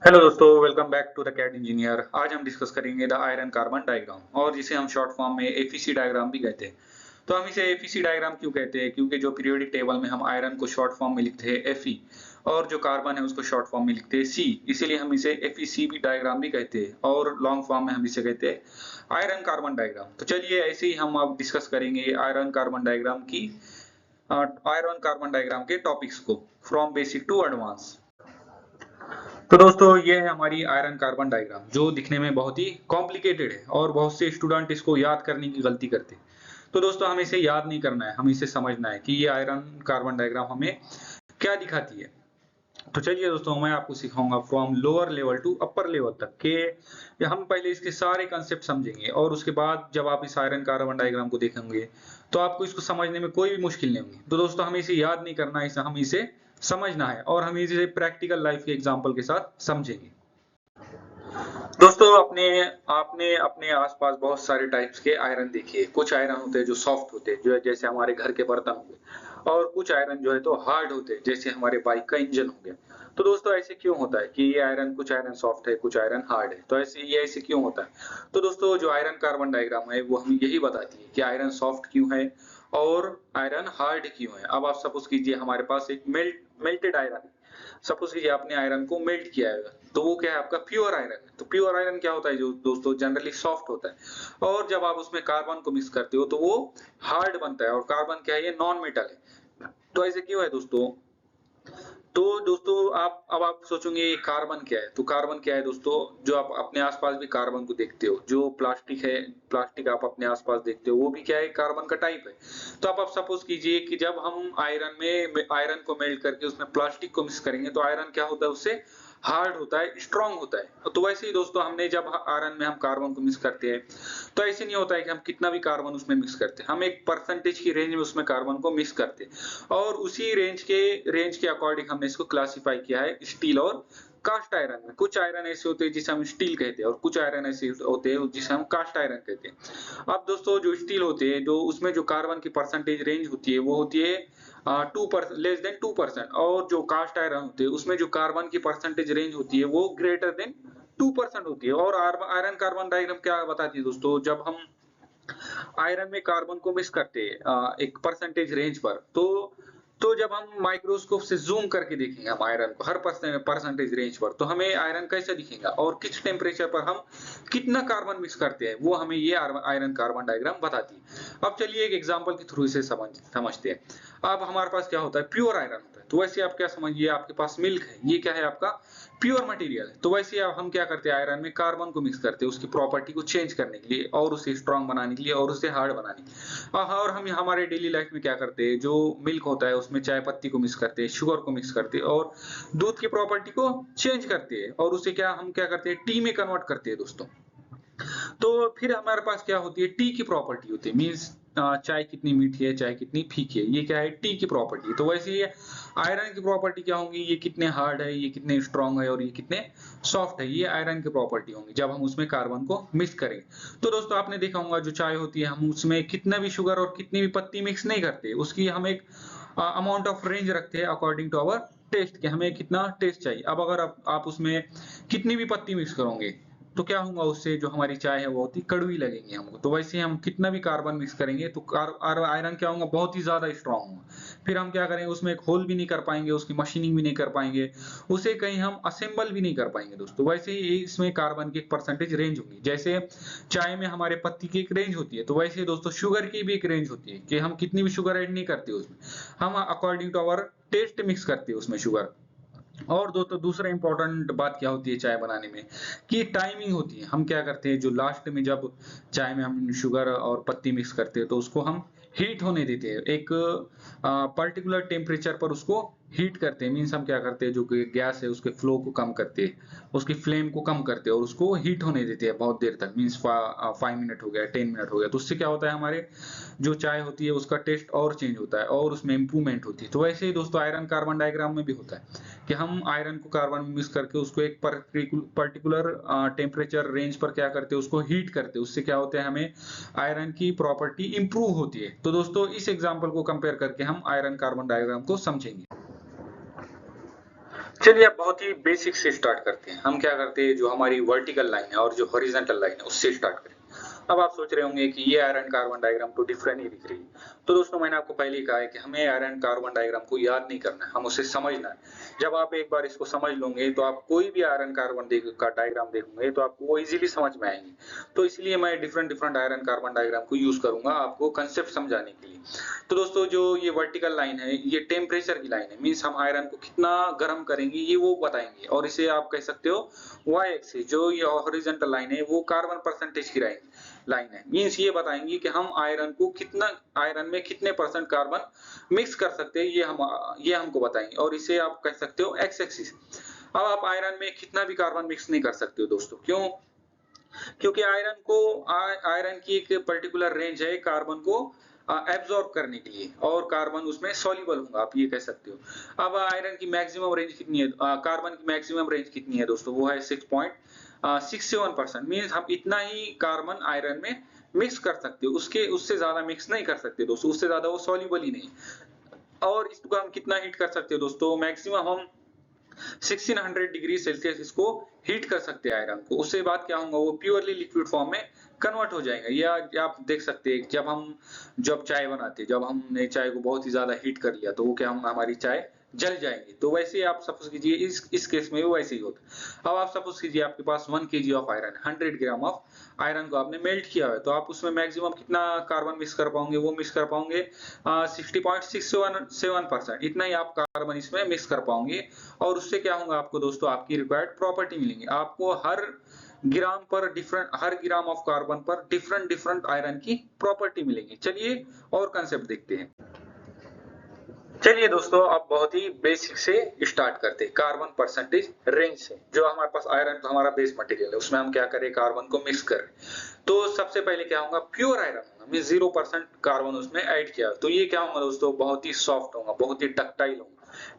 Hello दोस्तों, welcome back to the cat engineer. आज हम डिस्कस करेंगे द आयरन कार्बन डायग्राम और जिसे हम शॉर्ट फॉर्म में एफईसी डायग्राम भी कहते हैं। तो हम इसे एफईसी डायग्राम क्यों कहते हैं? क्योंकि जो पीरियोडिक टेबल में हम आयरन को शॉर्ट फॉर्म में लिखते हैं एफई और जो कार्बन है उसको शॉर्ट फॉर्म में लिखते हैं सी, इसीलिए हम इसे एफईसी भी डायग्राम भी कहते हैं और लॉन्ग फॉर्म में हम इसे कहते हैं आयरन कार्बन डायग्राम। तो चलिए ऐसे ही हम अब डिस्कस करेंगे आयरन कार्बन डायग्राम के टॉपिक्स को फ्रॉम बेसिक टू एडवांस। तो दोस्तों ये है हमारी आयरन कार्बन डायग्राम जो दिखने में बहुत ही कॉम्प्लिकेटेड है और बहुत से स्टूडेंट इसको याद करने की गलती करते हैं। तो दोस्तों हमें इसे याद नहीं करना है, हमें इसे समझना है कि ये आयरन कार्बन डायग्राम हमें क्या दिखाती है। तो चलिए दोस्तों मैं आपको सिखाऊंगा from lower level to upper level तक के हम पहले इसके सारे कंसेप्ट समझेंगे और उसके बाद जब आप इस आयरन कार्बन डायग्राम को देखेंगे तो आपको इसको समझने में कोई भी मुश्किल नहीं होगी। तो दोस्तों हमें इसे याद नहीं करना है, हम इसे समझना है और हम इसे प्रैक्टिकल लाइफ के एग्जाम्पल के साथ समझेंगे। दोस्तों आपने अपने आसपास बहुत सारे टाइप्स के आयरन देखे। कुछ आयरन होते हैं जो सॉफ्ट होते हैं, जो है जैसे हमारे घर के बर्तन हो गए, और कुछ आयरन जो है तो हार्ड होते हैं, जैसे हमारे बाइक का इंजन हो गया। तो दोस्तों ऐसे क्यों होता है कि ये आयरन, कुछ आयरन सॉफ्ट है कुछ आयरन हार्ड है? तो ऐसे क्यों होता है? तो दोस्तों जो आयरन कार्बन डायग्राम है वो हमें यही बताती है कि आयरन सॉफ्ट क्यों है और आयरन हार्ड क्यों है। अब आप सपोज कीजिए हमारे पास एक मेल्टेड आयरन है। सपोज कीजिए आपने आयरन को मेल्ट किया है, तो वो क्या है? आपका प्योर आयरन है। तो प्योर आयरन क्या होता है? जो दोस्तों जनरली सॉफ्ट होता है और जब आप उसमें कार्बन को मिक्स करते हो तो वो हार्ड बनता है। और कार्बन क्या है? ये नॉन मेटल है। तो ऐसे क्यों है दोस्तों? तो दोस्तों आप सोचोगे ये कार्बन क्या है? तो कार्बन क्या है दोस्तों? जो आप अपने आसपास भी कार्बन को देखते हो, जो प्लास्टिक है, प्लास्टिक आप अपने आसपास देखते हो, वो भी क्या है? कार्बन का टाइप है। तो आप सपोज कीजिए कि जब हम आयरन को मेल्ट करके उसमें प्लास्टिक को मिक्स करेंगे तो आयरन क्या होता है? उससे हार्ड होता है, स्ट्रांग होता है। तो वैसे ही दोस्तों हमने जब आयरन में हम कार्बन को मिक्स करते हैं तो ऐसे नहीं होता है कि हम कितना भी कार्बन उसमें मिक्स करते हैं, हम एक परसेंटेज की रेंज में उसमें कार्बन को मिक्स करते हैं और उसी रेंज के अकॉर्डिंग हमने इसको क्लासिफाई किया है स्टील और कास्ट आयरन में। कुछ आयरन ऐसे होते हैं जिसे हम स्टील कहते हैं और कुछ आयरन ऐसे होते हैं जिसे हम कास्ट आयरन कहते हैं। अब दोस्तों जो स्टील होते हैं, जो उसमें जो कार्बन की परसेंटेज रेंज होती है वो होती है 2% लेस देन 2%, और जो कास्ट आयरन होते हैं उसमें जो कार्बन की परसेंटेज रेंज होती है वो ग्रेटर देन 2% होती है। और आयरन कार्बन डायग्राम क्या बताती है दोस्तों? जब हम आयरन में कार्बन को मिक्स करते हैं एक परसेंटेज रेंज पर, तो जब हम माइक्रोस्कोप से जूम करके देखेंगे हम आयरन को हर परसेंटेज रेंज पर, तो हमें आयरन कैसा दिखेगा और किस टेम्परेचर पर हम कितना कार्बन मिक्स करते हैं वो हमें ये आयरन कार्बन डायग्राम बताती है। अब चलिए एक एग्जांपल के थ्रू इसे समझते हैं। अब हमारे पास क्या होता है? प्योर आयरन होता है। तो वैसे आप क्या समझिए, आपके पास मिल्क है, ये क्या है? आपका प्योर मटेरियल है। तो वैसे अब हम क्या करते हैं? आयरन में कार्बन को मिक्स करते हैं उसकी प्रॉपर्टी को चेंज करने के लिए और उसे स्ट्रांग बनाने के लिए और उसे हार्ड बनाने के लिए। और हम हमारे डेली लाइफ में क्या करते हैं? जो मिल्क होता है उसमें चाय पत्ती को मिक्स करते हैं, शुगर को मिक्स करते हैं और दूध की प्रॉपर्टी को चेंज करते हैं और उसे हम क्या करते हैं? टी में कन्वर्ट करते हैं दोस्तों। तो फिर हमारे पास क्या होती है? टी की प्रॉपर्टी होती है, मींस चाय कितनी मीठी है, चाय कितनी फीकी है, ये क्या है? टी की प्रॉपर्टी। तो वैसे ही आयरन की प्रॉपर्टी क्या होंगी? ये कितने हार्ड है, ये कितने स्ट्रांग है और ये कितने सॉफ्ट है, ये आयरन की प्रॉपर्टी होंगी जब हम उसमें कार्बन को मिक्स करेंगे। तो दोस्तों आपने देखा होगा जो चाय होती है हम उसमें कितना भी शुगर और कितनी भी पत्ती मिक्स नहीं करते, उसकी हम एक अमाउंट ऑफ रेंज रखते हैं अकॉर्डिंग टू अवर टेस्ट के, हमें कितना टेस्ट चाहिए। अब अगर आप उसमें कितनी भी पत्ती मिक्स करोगे तो क्या होगा? उससे जो हमारी चाय है वो बहुत ही कड़वी लगेगी हमको। तो वैसे हम कितना भी कार्बन मिक्स करेंगे तो आयरन क्या होगा? बहुत ही ज्यादा स्ट्रांग होगा। फिर हम क्या करेंगे? उसमें एक होल भी नहीं कर पाएंगे, उसकी मशीनिंग भी नहीं कर पाएंगे, उसे कहीं हम असेंबल भी नहीं कर पाएंगे दोस्तों। वैसे ही इसमें कार्बन की एक परसेंटेज रेंज होगी। जैसे चाय में हमारे पत्ती की एक रेंज होती है, तो वैसे दोस्तों शुगर की भी एक रेंज होती है कि हम कितनी भी शुगर ऐड नहीं करते उसमें, हम according to our taste mix करते हैं उसमें शुगर। और दोस्तों दूसरा इंपॉर्टेंट बात क्या होती है चाय बनाने में? कि टाइमिंग होती है। हम क्या करते हैं? जो लास्ट में जब चाय में हम शुगर और पत्ती मिक्स करते हैं तो उसको हम हीट होने देते हैं, एक पर्टिकुलर टेम्परेचर पर उसको हीट करते हैं। मीन्स हम क्या करते हैं? जो गैस है उसके फ्लो को कम करते हैं, उसकी फ्लेम को कम करते हैं और उसको हीट होने देते हैं बहुत देर तक। मीन्स 5 मिनट हो गया, 10 मिनट हो गया, तो उससे क्या होता है? हमारे जो चाय होती है उसका टेस्ट और चेंज होता है और उसमें इंप्रूवमेंट होती है। तो वैसे ही दोस्तों आयरन कार्बन डायग्राम में भी होता है कि हम आयरन को कार्बन में मिक्स करके उसको एक पर्टिकुलर टेम्परेचर रेंज पर क्या करते हैं? उसको हीट करते हैं। उससे क्या होता है? हमें आयरन की प्रॉपर्टी इंप्रूव होती है। तो दोस्तों इस एग्जांपल को कंपेयर करके हम आयरन कार्बन डायग्राम को समझेंगे। चलिए अब बहुत ही बेसिक से स्टार्ट करते हैं। हम क्या करते हैं, जो हमारी वर्टिकल लाइन है और जो हॉरिजॉन्टल लाइन है उससे स्टार्ट करें। अब आप सोच रहे होंगे कि ये आयरन कार्बन डायग्राम तो डिफरेंट ही दिख रही है। तो दोस्तों मैंने आपको पहले ही कहा है कि हमें आयरन कार्बन डायग्राम को याद नहीं करना है, हम उसे समझना है। जब आप एक बार इसको समझ लोगे तो आप कोई भी आयरन कार्बन का डायग्राम देखोगे तो आपको वो इजीली समझ में आएंगे। तो इसलिए मैं different different iron carbon diagram को यूज करूंगा आपको कंसेप्ट समझाने के लिए। तो दोस्तों जो ये वर्टिकल लाइन है ये टेम्परेचर की लाइन है, मीन्स हम आयरन को कितना गर्म करेंगे ये वो बताएंगे। और इसे आप कह सकते हो वाई एक्सिस। जो ये हॉरिजॉन्टल लाइन है वो कार्बन परसेंटेज की लाइन है, मीन्स ये बताएंगी कि हम आयरन में कितने परसेंट कार्बन मिक्स कर सकते हैं, ये हमको बताएंगे। और इसे आप कह सकते हो एक्स एक्सिस। अब आप आयरन में कितना भी कार्बन मिक्स नहीं कर सकते हो दोस्तों, क्यों? क्योंकि आयरन की एक पर्टिकुलर रेंज है कार्बन को एब्जॉर्ब करने के लिए, और कार्बन उसमें सॉल्युबल होगा, आप ये कह सकते हो। अब आयरन की मैक्सिमम रेंज कितनी है, कार्बन की मैक्सिमम रेंज कितनी है दोस्तों, वो है 6.67%। मीन्स हम इतना ही कार्बन आयरन में मिक्स कर सकते हो, उससे ज्यादा मिक्स नहीं कर सकते दोस्तों, उससे ज्यादा वो सॉल्युबल ही नहीं। और इसको हम कितना हीट कर सकते हो दोस्तों, मैक्सिमम हम 1600 डिग्री सेल्सियस इसको हीट कर सकते हैं आयरन को। उससे बाद क्या होगा, वो प्योरली लिक्विड फॉर्म में कन्वर्ट हो जाएगा। या आप देख सकते हैं जब चाय बनाते हैं, जब हमने चाय को बहुत ही ज्यादा हीट कर लिया तो वो क्या होगा, हमारी चाय जल जाएंगे। तो वैसे ही आप सपोज कीजिए इस केस में वो वैसे ही होता। अब आप सपोज कीजिए आपके पास 1 kg of iron, 100 gram of iron को आपने मेल्ट किया है, तो आप उसमें मैक्सिमम कितना कार्बन मिक्स कर पाओगे, वो मिक्स कर पाओगे 60.67%। इतना ही आप कार्बन इसमें मिक्स कर पाओगे। और उससे क्या होगा आपको दोस्तों, आपकी रिक्वायर्ड प्रॉपर्टी मिलेंगी आपको। हर ग्राम ऑफ कार्बन पर डिफरेंट डिफरेंट आयरन की प्रॉपर्टी मिलेगी। चलिए और कंसेप्ट देखते हैं। चलिए दोस्तों अब बहुत ही बेसिक से स्टार्ट करते हैं, कार्बन परसेंटेज रेंज से। जो हमारे पास आयरन तो हमारा बेस मटेरियल है, उसमें हम क्या करें, कार्बन को मिक्स करें। तो सबसे पहले क्या होगा, प्योर आयरन होगा, मीन 0% कार्बन उसमें ऐड किया। तो ये क्या होगा दोस्तों, बहुत ही सॉफ्ट होगा, बहुत ही डक्टाइल होगा,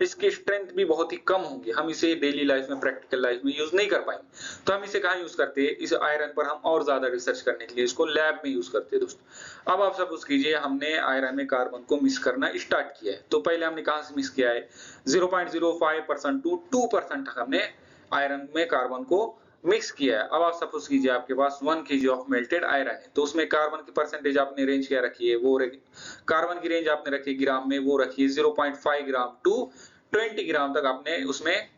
इसकी स्ट्रेंथ भी बहुत ही कम होगी। हम इसे डेली लाइफ में, प्रैक्टिकल लाइफ में यूज नहीं कर पाएंगे। तो हम इसे कहाँ यूज करते हैं, इस आयरन पर हम और ज्यादा रिसर्च करने के लिए इसको लैब में यूज करते हैं दोस्तों। अब आप सपोज कीजिए हमने आयरन में कार्बन को मिक्स करना स्टार्ट किया है। तो पहले हमने कहाँ से मिक्स किया है, 0.05% टू 2% तक हमने आयरन में कार्बन को मिक्स किया है। अब आप सपोज कीजिए आपके पास 1 kg ऑफ मेल्टेड आयरन है, तो उसमें कार्बन की परसेंटेज आपने रेंज क्या रखी है, कार्बन की रेंज आपने रखी ग्राम में, वो रखी है 0.5 ग्राम टू 20 ग्राम तक। आपने उसमें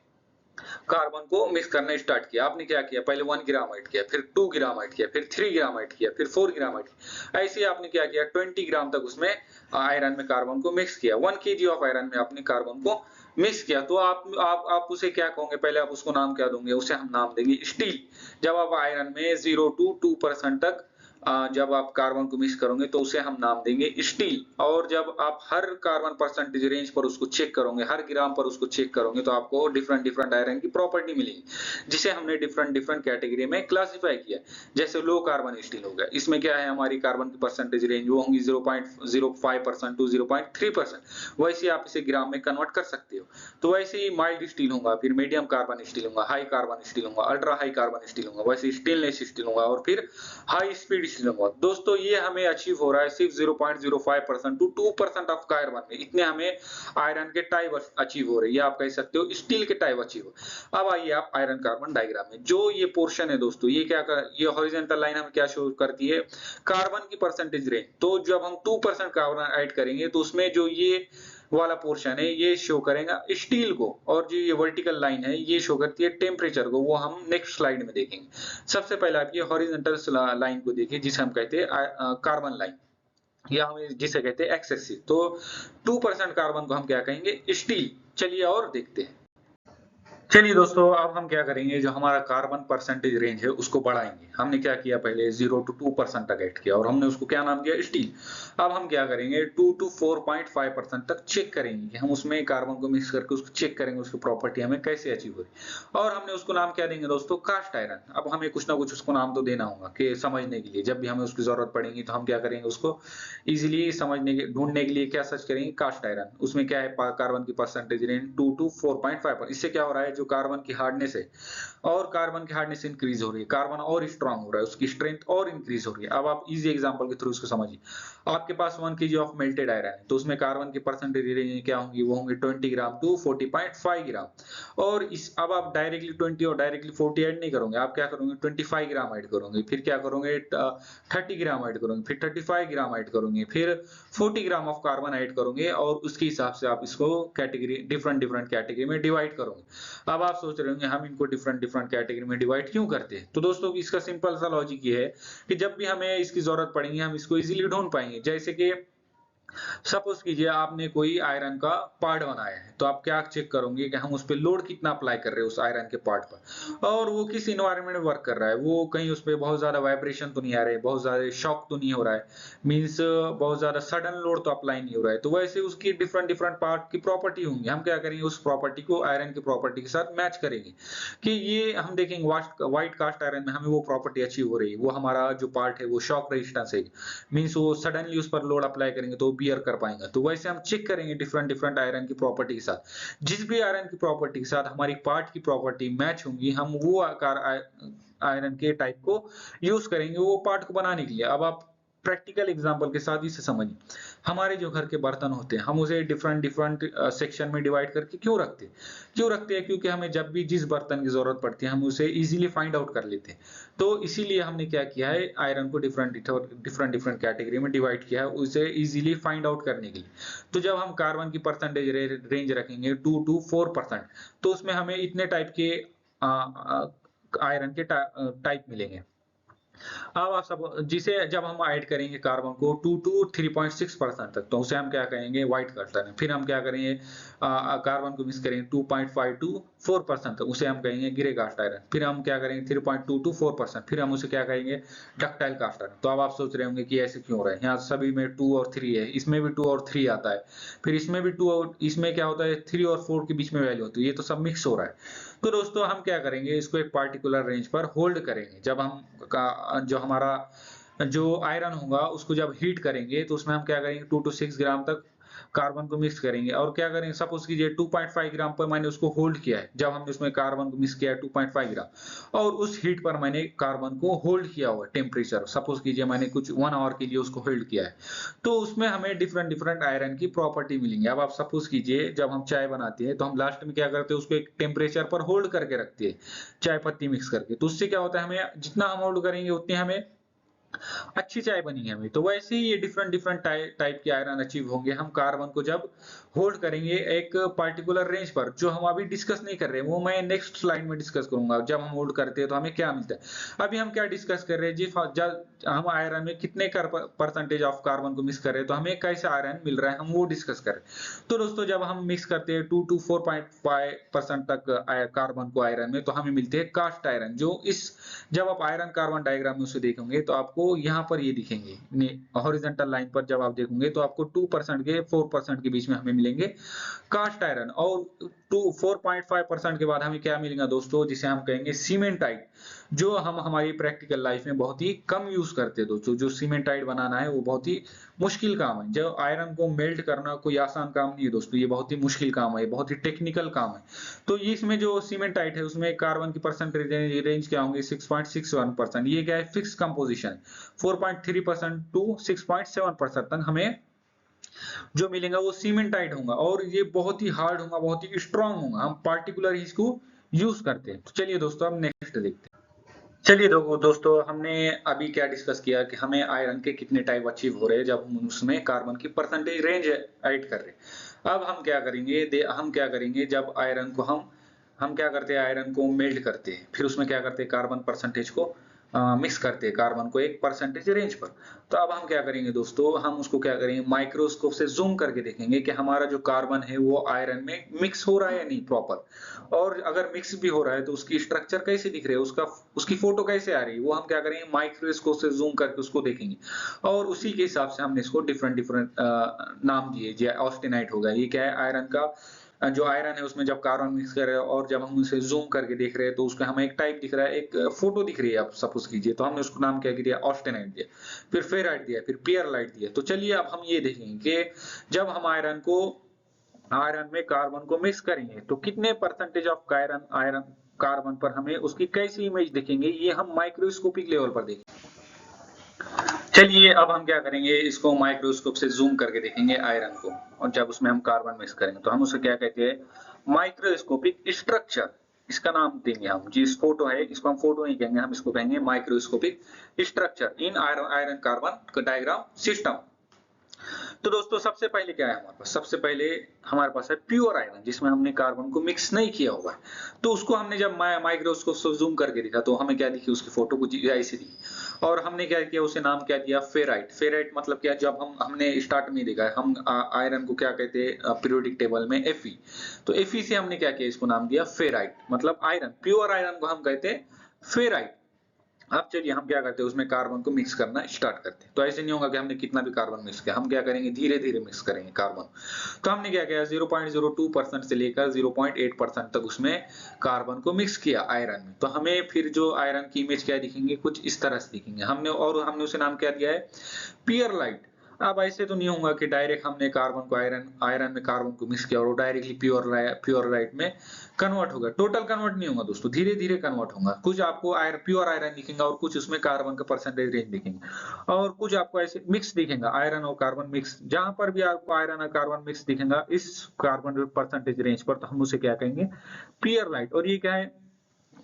कार्बन को मिक्स करना स्टार्ट किया। आपने क्या किया, पहले 1 ग्राम ऐड किया, फिर 2 ग्राम ऐड किया, फिर 3 ग्राम ऐड किया, फिर 4 ग्राम ऐड किया। ऐसे ही आपने क्या किया, 20 ग्राम तक उसमें आयरन में कार्बन को मिक्स किया। 1 kg ऑफ आयरन में आपने कार्बन को मिक्स किया। तो आप उसे क्या कहोगे, पहले आप उसको नाम क्या दोगे, उसे हम नाम देंगे स्टील। जब आप आयरन में 0 to 2% तक जब आप कार्बन को मिक्स करोगे तो उसे हम नाम देंगे स्टील। और जब आप हर कार्बन परसेंटेज रेंज पर उसको चेक करोगे, हर ग्राम पर उसको चेक करोगे, तो आपको डिफरेंट डिफरेंट आयरन की प्रॉपर्टी मिलेगी, जिसे हमने डिफरेंट डिफरेंट कैटेगरी में क्लासिफाई किया। जैसे लो कार्बन स्टील हो गया, इसमें क्या है, हमारी कार्बन की परसेंटेज रेंज वो होंगी 0.05% टू 0.3%। वैसे आप इसे ग्राम में कन्वर्ट कर सकते हो। तो वैसे ही माइल्ड स्टील होगा, फिर मीडियम कार्बन स्टील होगा, हाई कार्बन स्टील होगा, अल्ट्रा हाई कार्बन स्टील होगा, वैसे स्टेनलेस स्टील होगा, और फिर हाई स्पीड दोस्तों ये हमें अचीव हो रहा है सिर्फ 0.05% टू 2% ऑफ कार्बन में। इतने हमें आयरन के टाइप अचीव हो रही है, आप कह सकते हो स्टील के टाइप अचीव। अब आइए आप आयरन कार्बन डायग्राम में, जो ये पोर्शन है दोस्तों, ये हॉरिजॉन्टल लाइन हमें क्या शो करती है, कार्बन की परसेंटेज रेंज। तो जब हम 2% कार्बन ऐड करेंगे तो उसमें जो ये वाला पोर्शन है ये शो करेगा स्टील को, और जो ये वर्टिकल लाइन है ये शो करती है टेम्परेचर को। वो हम नेक्स्ट स्लाइड में देखेंगे। सबसे पहले आप ये हॉरिजॉन्टल लाइन को देखिए, जिसे हम कहते हैं कार्बन लाइन, या हम जिसे कहते हैं एक्स एक्सिस। तो 2% कार्बन को हम क्या कहेंगे, स्टील। चलिए और देखते हैं। चलिए दोस्तों अब हम क्या करेंगे, जो हमारा कार्बन परसेंटेज रेंज है उसको बढ़ाएंगे। हमने क्या किया, पहले 0 to 2% तक ऐड किया और हमने उसको क्या नाम दिया, स्टील। अब हम क्या करेंगे, 2 to 4.5% तक चेक करेंगे कि हम उसमें कार्बन को मिक्स करके उसको चेक करेंगे, उसकी प्रॉपर्टी हमें कैसे अचीव हो रही। और हमने उसको नाम क्या देंगे दोस्तों, कास्ट आयरन। अब हमें कुछ ना कुछ उसको नाम तो देना होगा कि समझने के लिए, जब भी हमें उसकी जरूरत पड़ेगी तो हम क्या करेंगे, उसको इजिली ढूंढने के लिए क्या सर्च करेंगे, कास्ट आयरन। उसमें क्या है, कार्बन की परसेंटेज रेंज 2 to 4.5। इससे क्या हो रहा है, जो कार्बन की हार्डनेस है, और कार्बन की हार्डनेस इंक्रीज हो रही है, कार्बन और स्ट्रांग हो रहा है, उसकी स्ट्रेंथ और इंक्रीज हो रही है। अब आप इजी एग्जांपल के थ्रू इसको समझिए। आपके पास 1 केजी ऑफ मेल्टेड आयरन है, तो उसमें कार्बन की परसेंटेज रेंज क्या होंगी, वो होंगे 20 ग्राम टू 40.5 ग्राम। और इस अब आप डायरेक्टली 20 और डायरेक्टली 40 ऐड नहीं करोगे, आप क्या करोगे 25 ग्राम ऐड करोगे, फिर क्या करोगे 30 ग्राम ऐड करोगे, फिर 35 ग्राम ऐड करोगे, फिर 40 ग्राम ऑफ कार्बन ऐड करोगे, और उसके हिसाब से आप इसको कैटेगरी डिफरेंट डिफरेंट कैटेगरी में डिवाइड करोगे। अब आप सोच रहे होंगे हम इनको डिफरेंट डिफरेंट कैटेगरी में डिवाइड क्यों करते हैं? तो दोस्तों इसका सिंपल सा लॉजिक ये है कि जब भी हमें इसकी जरूरत पड़ेगी हम इसको इजीली ढूंढ पाएंगे। जैसे कि सपोज कीजिए आपने कोई आयरन का पार्ट बनाया है, तो आप क्या चेक करोगे कि हम उस पर लोड कितना अप्लाई कर रहे हैं उस आयरन के पार्ट पर, और वो किस इन्वायरमेंट में वर्क कर रहा है, वो कहीं उस पर बहुत ज्यादा वाइब्रेशन तो नहीं आ रहे, बहुत ज्यादा शॉक तो नहीं हो रहा है, मीन्स बहुत ज्यादा सडन लोड तो अप्लाई नहीं हो रहा है। तो वैसे उसकी डिफरेंट डिफरेंट पार्ट की प्रॉपर्टी होंगी, हम क्या करेंगे उस प्रॉपर्टी को आयरन की प्रॉपर्टी के साथ मैच करेंगे कि ये हम देखेंगे व्हाइट कास्ट आयरन में हमें वो प्रॉपर्टी अचीव हो रही है, वो हमारा जो पार्ट है वो शॉक रेजिस्टेंस है, मीन्स वो सडनली उस पर लोड अप्लाई करेंगे तो बियर कर पाएंगे। तो वैसे हम चेक करेंगे डिफरेंट डिफरेंट आयरन की प्रॉपर्टी के साथ, जिस भी आयरन की प्रॉपर्टी के साथ हमारी पार्ट की प्रॉपर्टी मैच होंगी, हम वो आकार आयरन के टाइप को यूज करेंगे वो पार्ट को बनाने के लिए। अब आप प्रैक्टिकल एग्जांपल के साथ इसे समझिए। हमारे जो घर के बर्तन होते हैं हम उसे डिफरेंट डिफरेंट सेक्शन में डिवाइड करके क्यों रखते हैं? क्योंकि हमें जब भी जिस बर्तन की जरूरत पड़ती है हम उसे इजीली फाइंड आउट कर लेते हैं। तो इसीलिए हमने क्या किया है, आयरन को डिफरेंट डिफरेंट कैटेगरी में डिवाइड किया है उसे इजीली फाइंड आउट करने के लिए। तो जब हम कार्बन की परसेंटेज रेंज रखेंगे 2 to 4%, तो उसमें हमें इतने टाइप के आयरन के टाइप मिलेंगे। अब आप सब जिसे जब हम ऐड करेंगे कार्बन को 2 to 3.6% तक, तो उसे हम क्या कहेंगे व्हाइट कास्ट आयरन। फिर हम क्या करेंगे कार्बन को मिक्स करेंगे 2.5 to 4% तक, उसे हम कहेंगे ग्रे कास्ट आयरन। फिर हम क्या करेंगे 3.2 to 4%, फिर हम उसे क्या कहेंगे डक्टाइल कास्ट आयरन। तो अब आप सोच रहे होंगे कि ऐसे क्यों हो रहा है, यहाँ सभी में 2 और 3 है, इसमें भी 2 और 3 आता है, फिर इसमें भी 2 और इसमें क्या होता है 3 और 4 के बीच में वैल्यू होती है, ये तो सब मिक्स हो रहा है। तो दोस्तों हम क्या करेंगे इसको एक पार्टिकुलर रेंज पर होल्ड करेंगे। जब हम जो हमारा जो आयरन होगा उसको जब हीट करेंगे तो उसमें हम क्या करेंगे 2 to 6 ग्राम तक कार्बन को मिक्स करेंगे, और क्या करेंगे सपोज कीजिए 2.5 ग्राम पर मैंने उसको होल्ड किया है, जब हमने उसमें कार्बन को मिक्स किया है 2.5 ग्राम, और उस हीट पर मैंने कार्बन को होल्ड किया हुआ है टेम्परेचर, सपोज कीजिए मैंने कुछ 1 आवर के लिए उसको होल्ड किया है, तो उसमें हमें डिफरेंट डिफरेंट आयरन की प्रॉपर्टी मिलेंगी। अब आप सपोज कीजिए जब हम चाय बनाते हैं तो हम लास्ट में क्या करते हैं उसको एक टेम्परेचर पर होल्ड करके रखते हैं चाय पत्ती मिक्स करके, तो उससे क्या होता है हमें जितना हम होल्ड करेंगे उतनी हमें अच्छी चाय बनी हमें। तो वैसे ही ये डिफरेंट डिफरेंट टाइप के आयरन अचीव होंगे हम कार्बन को जब होल्ड करेंगे एक पार्टिकुलर रेंज पर, जो हम अभी डिस्कस नहीं कर रहे हैं, वो मैं नेक्स्ट स्लाइड में डिस्कस करूंगा। जब हम होल्ड करते हैं तो हमें क्या मिलता है, अभी हम क्या डिस्कस कर रहे हैं जी, जब हम आयरन में कितने परसेंटेज ऑफ कार्बन को मिक्स कर रहे हैं तो हमें कैसा आयरन मिल रहा है हम वो डिस्कस कर रहे हैं। तो दोस्तों जब हम मिक्स करते हैं 2 to 4.5% तक कार्बन को आयरन में, तो हमें मिलते हैं कास्ट आयरन, जो इस जब आप आयरन कार्बन डायग्राम में उसे देखेंगे तो आपको यहाँ पर ये दिखेंगे हॉरिजॉन्टल लाइन पर, जब आप देखोगे तो आपको 2% के 4% के बीच में हमें मिलेंगे कास्ट आयरन, और 4.5% के बाद हमें क्या मिलेगा दोस्तों, जिसे हम कहेंगे सीमेंटाइट, जो हम हमारी प्रैक्टिकल लाइफ में बहुत ही कम यूज करते हैं दोस्तों। जो सीमेंटाइट बनाना है वो बहुत ही मुश्किल काम है, जो आयरन को मेल्ट करना कोई आसान काम नहीं है दोस्तों, ये बहुत ही मुश्किल काम है, बहुत ही टेक्निकल काम है। तो इसमें जो सीमेंटाइट है उसमें कार्बन की परसेंटेज रेंज क्या होंगे 6.61%, ये क्या है फिक्स कंपोजिशन, 4.3% टू 6.7% तक हमें जो मिलेगा वो सीमेंटाइट होगा, और ये बहुत ही हार्ड होगा, बहुत ही स्ट्रांग होगा, हम पार्टिकुलर इसको यूज करते हैं। तो चलिए दोस्तों हम नेक्स्ट देखते हैं। चलिए दोस्तों हमने अभी क्या डिस्कस किया कि हमें आयरन के कितने टाइप अचीव हो रहे हैं जब हम उसमें कार्बन की परसेंटेज रेंज ऐड कर रहे हैं। अब हम क्या करेंगे जब आयरन को हम क्या करते हैं आयरन को मेल्ट करते हैं, फिर उसमें क्या करते हैं कार्बन परसेंटेज को मिक्स करते हैं कार्बन को एक परसेंटेज रेंज पर। तो अब हम क्या करेंगे दोस्तों, हम उसको क्या करेंगे माइक्रोस्कोप से जूम करके देखेंगे कि हमारा जो कार्बन है वो आयरन में मिक्स हो रहा है या नहीं प्रॉपर, और अगर मिक्स भी हो रहा है तो उसकी स्ट्रक्चर कैसे दिख रही है, उसकी फोटो कैसे आ रही है, वो हम क्या करेंगे माइक्रोस्कोप से जूम करके उसको देखेंगे, और उसी के हिसाब से हमने इसको डिफरेंट डिफरेंट नाम दिए। जैसे ऑस्टेनाइट होगा, ये क्या है आयरन का जो आयरन है उसमें जब कार्बन मिक्स कर रहे हैं और जब हम उसे जूम करके देख रहे हैं तो उसका हमें एक टाइप दिख रहा है, एक फोटो दिख रही है आप सपोज कीजिए, तो हमने उसको नाम क्या दिया ऑस्टेनाइट दिया, फिर फेराइट दिया, फिर पियरलाइट दिया। तो चलिए अब हम ये देखेंगे कि जब हम आयरन को आयरन में कार्बन को मिक्स करेंगे तो कितने percentage of iron iron carbon पर हमें उसकी कैसी इमेज दिखेंगे, ये हम माइक्रोस्कोपिक लेवल पर देखेंगे। चलिए अब हम क्या करेंगे, इसको माइक्रोस्कोप से जूम करके देखेंगे आयरन को, और जब उसमें हम कार्बन मिक्स करेंगे तो हम उसे क्या कहते हैं, माइक्रोस्कोपिक स्ट्रक्चर, इसका नाम देंगे हम। जिस फोटो है इसको हम फोटो नहीं कहेंगे, हम इसको कहेंगे microscopic structure in iron iron carbon diagram system. तो दोस्तों सबसे पहले क्या है हमारे पास, सबसे पहले हमारे पास है प्योर आयरन जिसमें हमने कार्बन को मिक्स नहीं किया हुआ है। तो उसको हमने जब माइक्रोस्कोप से जूम करके देखा तो हमें क्या दिखी, उसकी फोटो कुछ ऐसी दिखी, और हमने क्या किया, उसे नाम क्या दिया, फेराइट। फेराइट मतलब क्या, जब हमने स्टार्ट में देखा है हम आयरन को क्या कहते हैं पीरियोडिक टेबल में Fe, तो Fe से हमने क्या किया, इसको नाम दिया फेराइट, मतलब आयरन, प्योर आयरन को हम कहते हैं फेराइट। अब चलिए हम क्या करते हैं, उसमें कार्बन को मिक्स करना स्टार्ट करते हैं। तो ऐसे नहीं होगा कि हमने कितना भी कार्बन मिक्स किया, हम क्या करेंगे, धीरे धीरे मिक्स करेंगे कार्बन। तो हमने क्या किया, 0.02% से लेकर 0.8% तक उसमें कार्बन को मिक्स किया आयरन में। तो हमें फिर जो आयरन की इमेज क्या दिखेंगे, कुछ इस तरह से दिखेंगे। हमने उसे नाम क्या दिया है, पियरलाइट। अब ऐसे तो नहीं होगा कि डायरेक्ट हमने कार्बन को आयरन में कार्बन को मिक्स किया और वो डायरेक्टली प्योरलाइट में कन्वर्ट होगा। टोटल कन्वर्ट नहीं होगा दोस्तों, धीरे धीरे कन्वर्ट होगा। कुछ आपको प्योर आयरन दिखेगा और कुछ उसमें कार्बन का परसेंटेज रेंज दिखेंगे, और कुछ आपको ऐसे मिक्स दिखेगा, आयरन और कार्बन मिक्स। जहां पर भी आपको आयरन और कार्बन मिक्स दिखेगा इस कार्बन परसेंटेज रेंज पर, तो हम उसे क्या कहेंगे, पियरलाइट। और ये क्या है,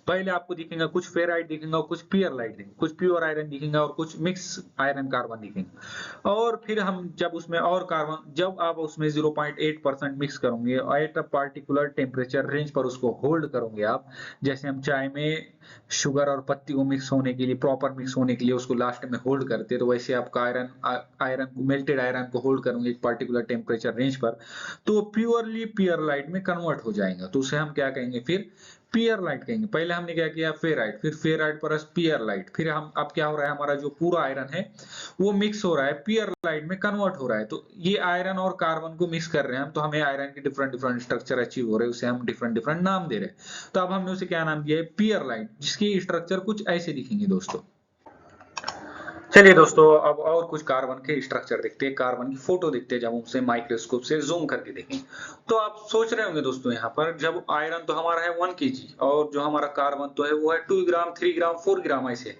पहले आपको दिखेगा कुछ फेराइट दिखेगा और कुछ पियरलाइट दिखेगा, कुछ प्योर आयरन दिखेगा और कुछ मिक्स आयरन कार्बन दिखेगा। और फिर हम जब उसमें और कार्बन, जब आप उसमें 0.8% मिक्स करोगे at a particular temperature range पर उसको होल्ड करोगे आप, जैसे हम चाय में शुगर और पत्ती को मिक्स होने के लिए, प्रॉपर मिक्स होने के लिए उसको लास्ट में होल्ड करते हैं, तो वैसे आपका आयरन को, मेल्टेड आयरन को होल्ड करोगे एक पार्टिकुलर टेम्परेचर रेंज पर, तो प्योरली पियरलाइट में कन्वर्ट हो जाएगा। तो उसे हम क्या कहेंगे, फिर पियरलाइट कहेंगे। पहले हमने क्या किया, फेराइट, फिर फेराइट प्लस पियरलाइट, फिर हम अब क्या हो रहा है, हमारा जो पूरा आयरन है वो मिक्स हो रहा है, पियरलाइट में कन्वर्ट हो रहा है। तो ये आयरन और कार्बन को मिक्स कर रहे हैं हम, तो हमें आयरन के डिफरेंट डिफरेंट स्ट्रक्चर अचीव हो रहे हैं, उसे हम डिफरेंट डिफरेंट नाम दे रहे हैं। तो अब हमने उसे क्या नाम दिया है, पियरलाइट, जिसकी स्ट्रक्चर कुछ ऐसे दिखेंगे दोस्तों। चलिए दोस्तों अब और कुछ कार्बन के स्ट्रक्चर देखते हैं, कार्बन की फोटो देखते हैं जब उसे माइक्रोस्कोप से जूम करके देखें। तो आप सोच रहे होंगे दोस्तों, यहाँ पर जब आयरन तो हमारा है 1 kg और जो हमारा कार्बन तो है वो है 2 ग्राम, 3 ग्राम, 4 ग्राम ऐसे।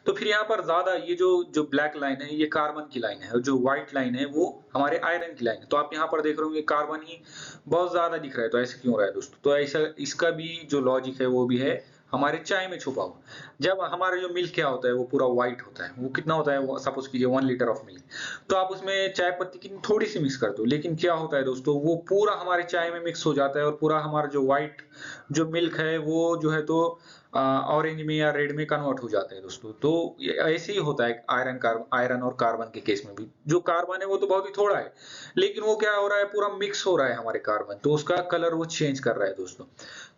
तो फिर यहाँ पर ज्यादा ये जो जो ब्लैक लाइन है ये कार्बन की लाइन है, और जो व्हाइट लाइन है वो हमारे आयरन की लाइन है। तो आप यहाँ पर देख रहे होंगे कार्बन ही बहुत ज्यादा दिख रहा है, तो ऐसे क्यों हो रहा है दोस्तों, तो ऐसा इसका भी जो लॉजिक है वो भी है हमारे चाय में छुपा हुआ। जब हमारा जो मिल्क क्या होता है वो पूरा व्हाइट होता है, वो कितना होता है, वो सपोज कीजिए 1 लीटर ऑफ मिल्क, तो आप उसमें चाय पत्ती की थोड़ी सी मिक्स कर दो, लेकिन क्या होता है दोस्तों, वो पूरा हमारे चाय में मिक्स हो जाता है और पूरा हमारा जो व्हाइट जो मिल्क है वो जो है तो ऑरेंज में या रेड में कन्वर्ट हो जाता है दोस्तों। तो ऐसे ही होता है आयरन और कार्बन के केस में भी। जो कार्बन है वो तो बहुत ही थोड़ा है, लेकिन वो क्या हो रहा है, पूरा मिक्स हो रहा है हमारे कार्बन, तो उसका कलर वो चेंज कर रहा है दोस्तों।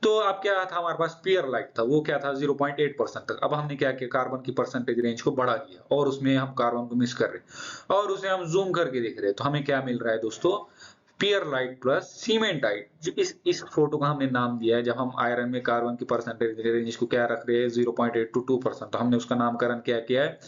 तो अब क्या था, हमारे पास पियरलाइट था, वो क्या था 0.8% तक। अब हमने क्या किया, कार्बन की परसेंटेज रेंज को बढ़ा दिया और उसमें हम कार्बन को मिक्स कर रहे हैं और उसे हम जूम करके देख रहे हैं। तो हमें क्या मिल रहा है दोस्तों, पियरलाइट प्लस सीमेंटाइट। जो इस फोटो का हमने नाम दिया है, जब हम आयरन में कार्बन की परसेंटेज रेंज को क्या रख रहे हैं 0.8 to 2%, तो हमने उसका नामकरण क्या किया है,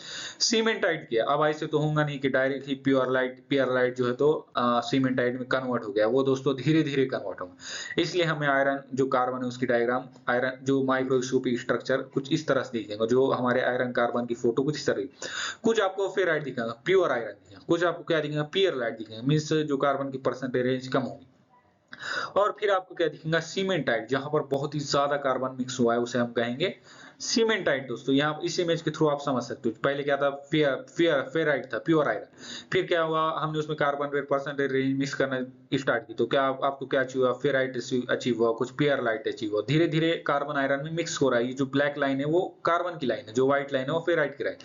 सीमेंटाइट किया। अब ऐसे तो होगा नहीं कि डायरेक्टली पियरलाइट जो है तो सीमेंटाइट में कन्वर्ट हो गया, वो दोस्तों धीरे धीरे कन्वर्ट होगा। इसलिए हमें आयरन जो कार्बन है उसकी डायग्राम, आयरन जो माइक्रोस्कोपिक स्ट्रक्चर कुछ इस तरह से दिखेगा, जो हमारे आयरन कार्बन की फोटो कुछ इस तरह। कुछ आपको फेराइट दिखेगा, प्योर आयरन दिखेगा, कुछ आपको क्या दिखेगा, पियरलाइट दिखेगा, मींस जो कार्बन की परसेंटेज रेंज कम होगी। और फिर आपको क्या दिखेगा, सीमेंटाइट, जहां पर बहुत ही ज्यादा कार्बन मिक्स हुआ है उसे हम कहेंगे सीमेंटाइट। दोस्तों यहाँ इस इमेज के थ्रू आप समझ सकते हो, पहले क्या था, फेराइट था, प्योर आयरन। फिर क्या हुआ, हमने उसमें कार्बन परसेंटेज रेंज मिक्स करना स्टार्ट की, तो क्या आपको क्या अचीव हुआ, फेराइट अचीव हुआ, कुछ पियरलाइट अचीव हुआ। धीरे धीरे कार्बन आयरन में मिक्स हो रहा है। ये जो ब्लैक लाइन है वो कार्बन की लाइन है, जो व्हाइट लाइन है वो फेराइट की लाइन।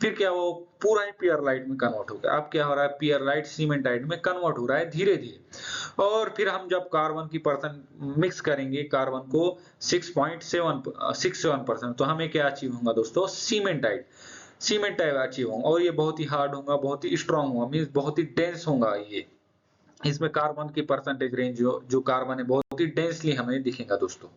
फिर क्या, वो पूरा ही पियरलाइट में कन्वर्ट हो गया। अब क्या हो रहा है, पियरलाइट सीमेंटाइट में कन्वर्ट हो रहा है धीरे धीरे। और फिर हम जब कार्बन की परसेंट मिक्स करेंगे कार्बन को 6.67%, तो हमें क्या अचीव होगा दोस्तों, सीमेंटाइट अचीव होगा। और ये बहुत ही हार्ड होगा, बहुत ही स्ट्रॉन्ग होगा, मीन्स बहुत ही डेंस होगा ये। इसमें कार्बन की परसेंटेज रेंज जो कार्बन है बहुत ही डेंसली हमें दिखेगा दोस्तों।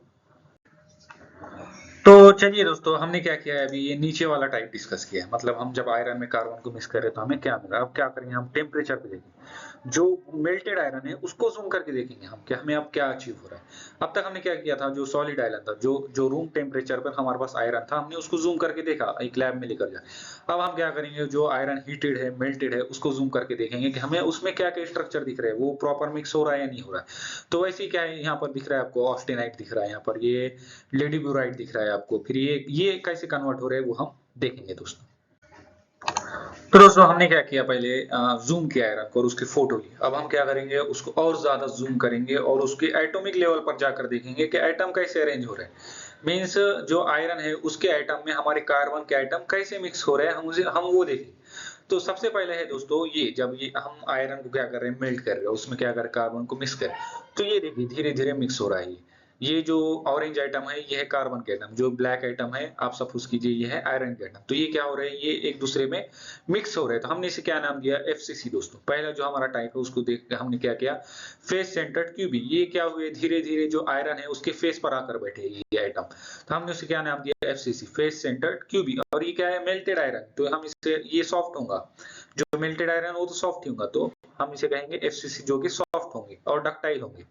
तो चलिए दोस्तों, हमने क्या किया है, अभी ये नीचे वाला टाइप डिस्कस किया है, मतलब हम जब आयरन में कार्बन को मिक्स कर रहे हैं तो हमें क्या मिला। अब क्या करेंगे, हम टेम्परेचर पे देखेंगे। जो मेल्टेड आयरन है उसको जूम करके देखेंगे हम कि हमें अब क्या अचीव हो रहा है। अब तक हमने क्या किया था, जो सॉलिड आयरन था, जो जो रूम टेम्परेचर पर हमारे पास आयरन था, हमने उसको जूम करके देखा एक लैब में लेकर जाए। अब हम क्या करेंगे, जो आयरन हीटेड है, मेल्टेड है, उसको जूम करके देखेंगे कि हमें उसमें क्या क्या स्ट्रक्चर दिख रहे हैं, वो प्रॉपर मिक्स हो रहा है या नहीं हो रहा है। तो वैसे ही क्या है, यहाँ पर दिख रहा है आपको ऑस्टेनाइट दिख रहा है, यहाँ पर ये लेडीब्यूराइट दिख रहा है आपको, फिर ये कैसे कन्वर्ट हो रहे हैं वो हम देखेंगे दोस्तों। तो दोस्तों हमने क्या किया, पहले जूम किया आयरन को और उसकी फोटो ली। अब हम क्या करेंगे, उसको और ज्यादा जूम करेंगे और उसके एटॉमिक लेवल पर जाकर देखेंगे कि एटम कैसे अरेंज हो रहे हैं। मींस जो आयरन है उसके एटम में हमारे कार्बन के एटम कैसे मिक्स हो रहे हैं, हम वो देखेंगे। तो सबसे पहले है दोस्तों, ये जब ये हम आयरन को क्या कर रहे हैं, मेल्ट कर रहे हैं, उसमें क्या कर कार्बन को मिक्स कर रहे हैं, तो ये देखिए धीरे धीरे मिक्स हो रहा है। ये जो ऑरेंज आइटम है ये है कार्बन के एटम, जो ब्लैक आइटम है आप सपोज कीजिए ये है आयरन के एटम। तो ये क्या हो रहे हैं, ये एक दूसरे में मिक्स हो रहे हैं। तो हमने इसे क्या नाम दिया, एफसीसी दोस्तों। पहला जो हमारा टाइप है उसको देख के हमने क्या किया, फेस सेंटर्ड क्यूबिक। ये क्या हुए, धीरे धीरे जो आयरन है उसके फेस पर आकर बैठे ये आइटम। तो हमने उसे क्या नाम दिया, एफसीसी, फेस सेंटर्ड क्यूबिक। और ये क्या है, मेल्टेड आयरन। तो हम इससे ये सॉफ्ट होगा, जो मेल्टेड आयरन वो तो सॉफ्ट ही होगा, तो हम इसे कहेंगे एफसीसी, जो कि सॉफ्ट होंगे और डक्टाइल होंगे।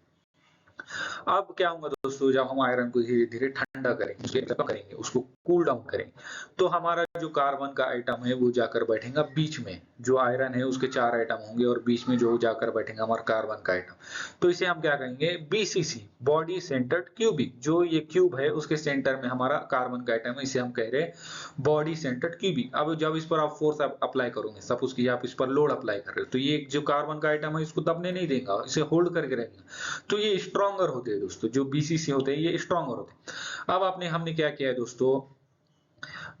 अब क्या होगा दोस्तों, जब हम आयरन को धीरे धीरे ठंडा करेंगे, उसको कूल डाउन करेंगे, तो हमारा जो कार्बन का आइटम है वो जाकर बैठेगा बीच में। जो आयरन है उसके 4 आइटम होंगे और बीच में जो जाकर बैठेगा हमारा कार्बन का आइटम। तो इसे हम क्या कहेंगे, बीसीसी, बॉडी सेंटर्ड क्यूबिक। जो ये क्यूब है उसके सेंटर में हमारा कार्बन का आइटम है, इसे हम कह रहे हैं बॉडी सेंटर्ड क्यूबिक। अब जब इस पर आप फोर्स अप्लाई करोगे, सपोज कि आप इस पर लोड अप्लाई कर रहे हो, तो ये जो कार्बन का आइटम है इसको दबने नहीं देगा, इसे होल्ड करके रहेगा। तो ये स्ट्रॉन्गर होते हैं दोस्तों, जो बीसीसी होते हैं ये स्ट्रॉन्गर होते हैं। अब हमने क्या किया है दोस्तों,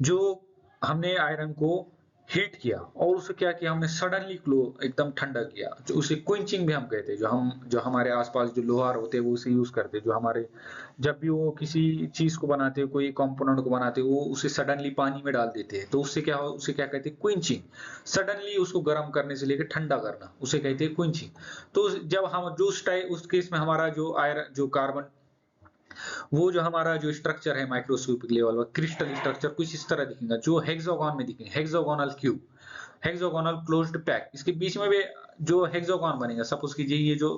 जो हमने आयरन को हीट किया और उसे क्या किया, हमने सडनली क्लो एकदम ठंडा किया, जो उसे क्विंचिंग भी हम कहते हैं। जो हमारे आसपास जो लोहार होते हैं वो उसे यूज करते हैं। जो हमारे जब भी वो किसी चीज को बनाते हैं, कोई कंपोनेंट को बनाते हैं, वो उसे सडनली पानी में डाल देते हैं, तो उसे क्या कहते हैं, क्विंचिंग। सडनली उसको गर्म करने से लेकर ठंडा करना, उसे कहते हैं क्विंचिंग। तो जब हम जो उस केस में हमारा जो आयरन, जो कार्बन, वो जो हमारा जो स्ट्रक्चर है माइक्रोस्कोपिक लेवल पर, क्रिस्टल स्ट्रक्चर कुछ इस तरह दिखेगा, जो हेक्सागोन में दिखेंगे, hexagonal cube, hexagonal closed pack. इसके बीच में भी जो हेक्सागोन बनेगा, सपोज कीजिए ये जो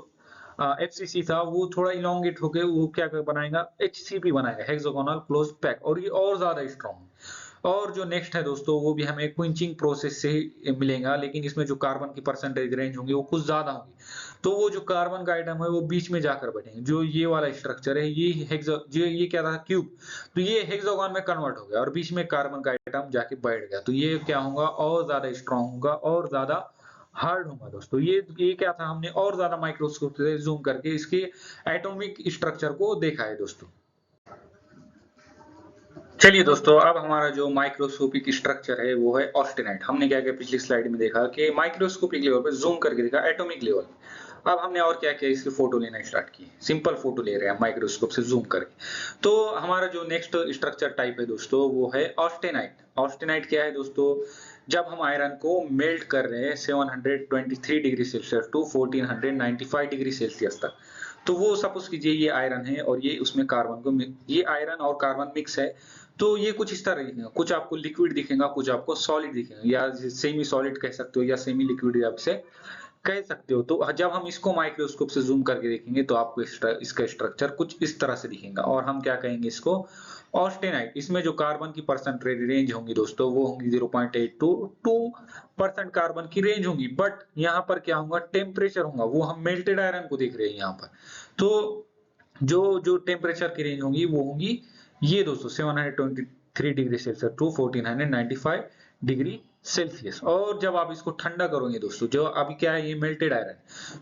एफसीसी था वो थोड़ा इलोंगेट होके वो क्या बनाएगा, एचसीपी बनाएगा, हेक्सागोनल क्लोज्ड पैक, और ये और ज्यादा स्ट्रॉन्ग। और जो नेक्स्ट है दोस्तों, वो भी हमें क्विंचिंग प्रोसेस से ही मिलेगा, लेकिन इसमें जो कार्बन की परसेंटेज रेंज होंगी वो कुछ ज्यादा होंगी। तो वो जो कार्बन का आइटम है वो बीच में जाकर बैठेंगे। जो ये वाला स्ट्रक्चर है, ये क्या था, क्यूब, तो ये हेक्सागोन में कन्वर्ट हो गया और बीच में कार्बन का आइटम जाके बैठ गया। तो ये क्या होगा, और ज्यादा स्ट्रॉन्ग होगा और ज्यादा हार्ड होगा दोस्तों। ये क्या था, हमने और ज्यादा माइक्रोस्कोप से जूम करके इसके एटॉमिक स्ट्रक्चर को देखा है दोस्तों। चलिए दोस्तों, अब हमारा जो माइक्रोस्कोपिक स्ट्रक्चर है वो है ऑस्टेनाइट। हमने क्या किया, पिछली स्लाइड में देखा कि माइक्रोस्कोपिक लेवल पे जूम करके देखा एटॉमिक लेवल। अब हमने और क्या किया, इसकी फोटो लेना स्टार्ट की, सिंपल फोटो ले रहे हैं माइक्रोस्कोप से जूम करके। तो हमारा जो नेक्स्ट स्ट्रक्चर टाइप है दोस्तों वो है ऑस्टेनाइट। ऑस्टेनाइट क्या है दोस्तों, जब हम आयरन को मेल्ट कर रहे हैं 723 degree Celsius to 1495 degree Celsius तक, तो वो सपोज कीजिए ये आयरन है और ये उसमें कार्बन को, ये आयरन और कार्बन मिक्स है। तो ये कुछ इस तरह दिखेगा, कुछ आपको लिक्विड दिखेगा, कुछ आपको सॉलिड दिखेगा, या सेमी सॉलिड कह सकते हो या सेमी लिक्विड आप इसे कह सकते हो। तो जब हम इसको माइक्रोस्कोप से जूम करके देखेंगे तो आपको इसका स्ट्रक्चर कुछ इस तरह से दिखेगा, और हम क्या कहेंगे इसको, ऑस्टेनाइट। इसमें जो कार्बन की परसेंटेज रेंज होंगी दोस्तों वो होंगी 0.8 टू 2% कार्बन की रेंज होंगी। बट यहाँ पर क्या होगा, टेम्परेचर होगा, वो हम मेल्टेड आयरन को देख रहे हैं यहाँ पर। तो जो जो टेम्परेचर की रेंज होंगी वो होंगी ये दोस्तों 723 degree Celsius to 1495 degree Celsius. और जब आप इसको ठंडा करोगे दोस्तों, जो अभी क्या है ये मेल्टेड आयरन,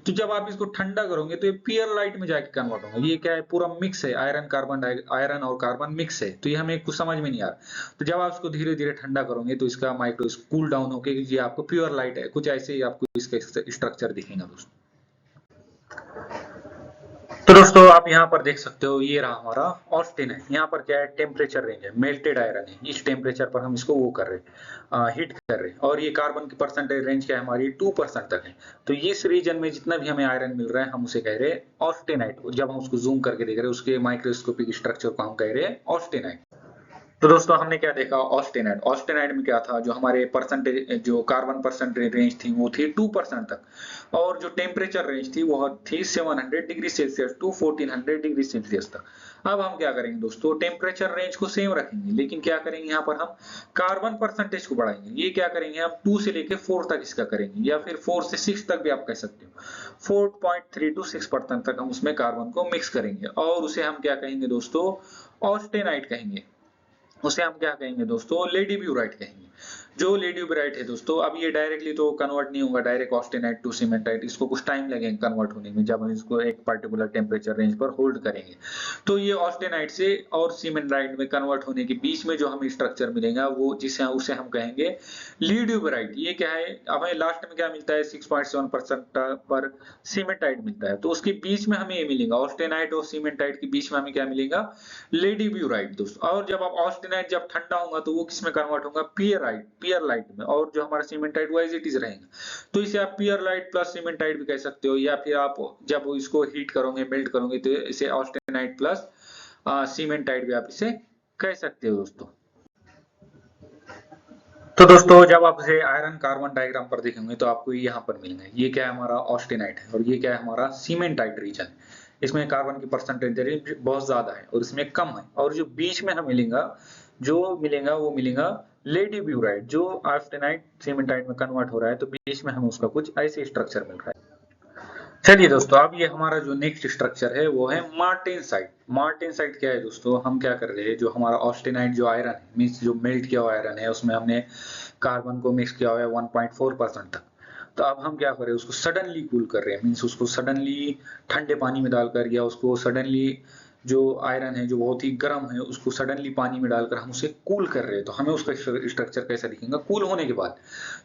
तो जब आप इसको ठंडा करोगे तो ये पियर लाइट में जाके कन्वर्ट होगा। ये क्या है, पूरा मिक्स है, आयरन और कार्बन मिक्स है, तो ये हमें कुछ समझ में नहीं आ रहा। तो जब आप इसको धीरे धीरे ठंडा करोगे तो इसका माइक्रो कूल डाउन होकर ये आपको प्योर लाइट है, कुछ ऐसे ही आपको इसका स्ट्रक्चर दिखेगा दोस्तों। तो दोस्तों आप यहाँ पर देख सकते हो, ये रहा हमारा ऑस्टेनाइट। यहाँ पर क्या है, टेम्परेचर रेंज है, मेल्टेड आयरन है, इस टेम्परेचर पर हम इसको वो कर रहे हैं, हीट कर रहे हैं। और ये कार्बन की परसेंटेज रेंज क्या है हमारी, 2% तक है। तो इस रीजन में जितना भी हमें आयरन मिल रहा है हम उसे कह रहे हैं ऑस्टेनाइट। जब हम उसको जूम करके देख रहे हैं उसके माइक्रोस्कोपिक स्ट्रक्चर को हम कह रहे हैं ऑस्टेनाइट। तो दोस्तों हमने क्या देखा, ऑस्टेनाइड। ऑस्टेनाइड में क्या था, जो हमारे परसेंटेज, जो कार्बन परसेंटेज रेंज थी वो थी 2% तक, और जो टेम्परेचर रेंज थी वो थी 700 degree Celsius to 1400 degree Celsius तक। अब हम क्या करेंगे दोस्तों, टेम्परेचर रेंज को सेम रखेंगे, लेकिन क्या करेंगे यहाँ पर हम कार्बन परसेंटेज को बढ़ाएंगे। ये क्या करेंगे हम 2 से लेके 4 तक इसका करेंगे, या फिर 4 से 6 तक भी आप कह सकते हो। 4.3 टू 6% तक हम उसमें कार्बन को मिक्स करेंगे, और उसे हम क्या कहेंगे दोस्तों, ऑस्टेनाइड कहेंगे। उसे हम क्या कहेंगे दोस्तों, लेडी ब्यूराइट कहेंगे। जो लेडी ब्यूराइट है दोस्तों, अब ये डायरेक्टली तो कन्वर्ट नहीं होगा डायरेक्ट ऑस्टेनाइट टू सीमेंटाइट, इसको कुछ टाइम लगेगा कन्वर्ट होने में, जब हम इसको एक पर्टिकुलर टेम्परेचर रेंज पर होल्ड करेंगे। तो ये ऑस्टेनाइट से और सीमेंटाइट में कन्वर्ट होने के बीच में जो हमें स्ट्रक्चर मिलेगा वो जिसे उसे हम कहेंगे लीड्यूबराइट। ये क्या है, हमें लास्ट में क्या मिलता है, 6.7% पर सीमेंटाइट मिलता है, तो उसके बीच में हमें ये मिलेगा, ऑस्टेनाइट और सीमेंटाइट के बीच में हमें क्या मिलेगा, लेडी ब्यूराइट दोस्तों। और जब आप ऑस्टेनाइट जब ठंडा होगा तो वो किस में कन्वर्ट होगा, पियरलाइट में, और जो हमारा सीमेंटाइट वो एज इट इज रहेगा। तो इसे आप पियरलाइट प्लस सीमेंटाइट भी कह सकते हो, या फिर आप जब इसको हीट करोगे, मेल्ट करोगे, तो इसे ऑस्टेनाइट प्लस सीमेंटाइट भी आप इसे कह सकते हो दोस्तों। तो दोस्तों जब आप इसे आयरन कार्बन डायग्राम पर देखेंगे तो आपको यहाँ पर मिलेंगे, ये क्या है हमारा ऑस्टेनाइट है, और ये क्या है हमारा सीमेंटाइट रीजन। इसमें कार्बन की परसेंटेज बहुत ज्यादा है और इसमें कम है, और जो बीच में हमें मिलेगा, जो मिलेगा वो मिलेगा लेडी ब्यूराइट, जो ऑस्टेनाइट सीमेंटाइट में कन्वर्ट हो रहा है, तो बीच में हमें उसका कुछ ऐसे स्ट्रक्चर मिल रहा है। चलिए दोस्तों, अब ये हमारा जो नेक्स्ट स्ट्रक्चर है वो है मार्टेनसाइट। मार्टेनसाइट क्या है दोस्तों, हम क्या कर रहे हैं, जो हमारा ऑस्टेनाइट जो आयरन है, मींस जो मेल्ट किया हुआ आयरन है, उसमें हमने कार्बन को मिक्स किया हुआ है 1.4% तक। तो अब हम क्या कर रहे हैं, उसको सडनली कूल कर रहे हैं, मींस उसको सडनली ठंडे पानी में डालकर, या उसको सडनली जो आयरन है जो बहुत ही गर्म है उसको सडनली पानी में डालकर हम उसे कूल कर रहे हैं। तो हमें उसका स्ट्रक्चर कैसा दिखेगा, कूल होने के बाद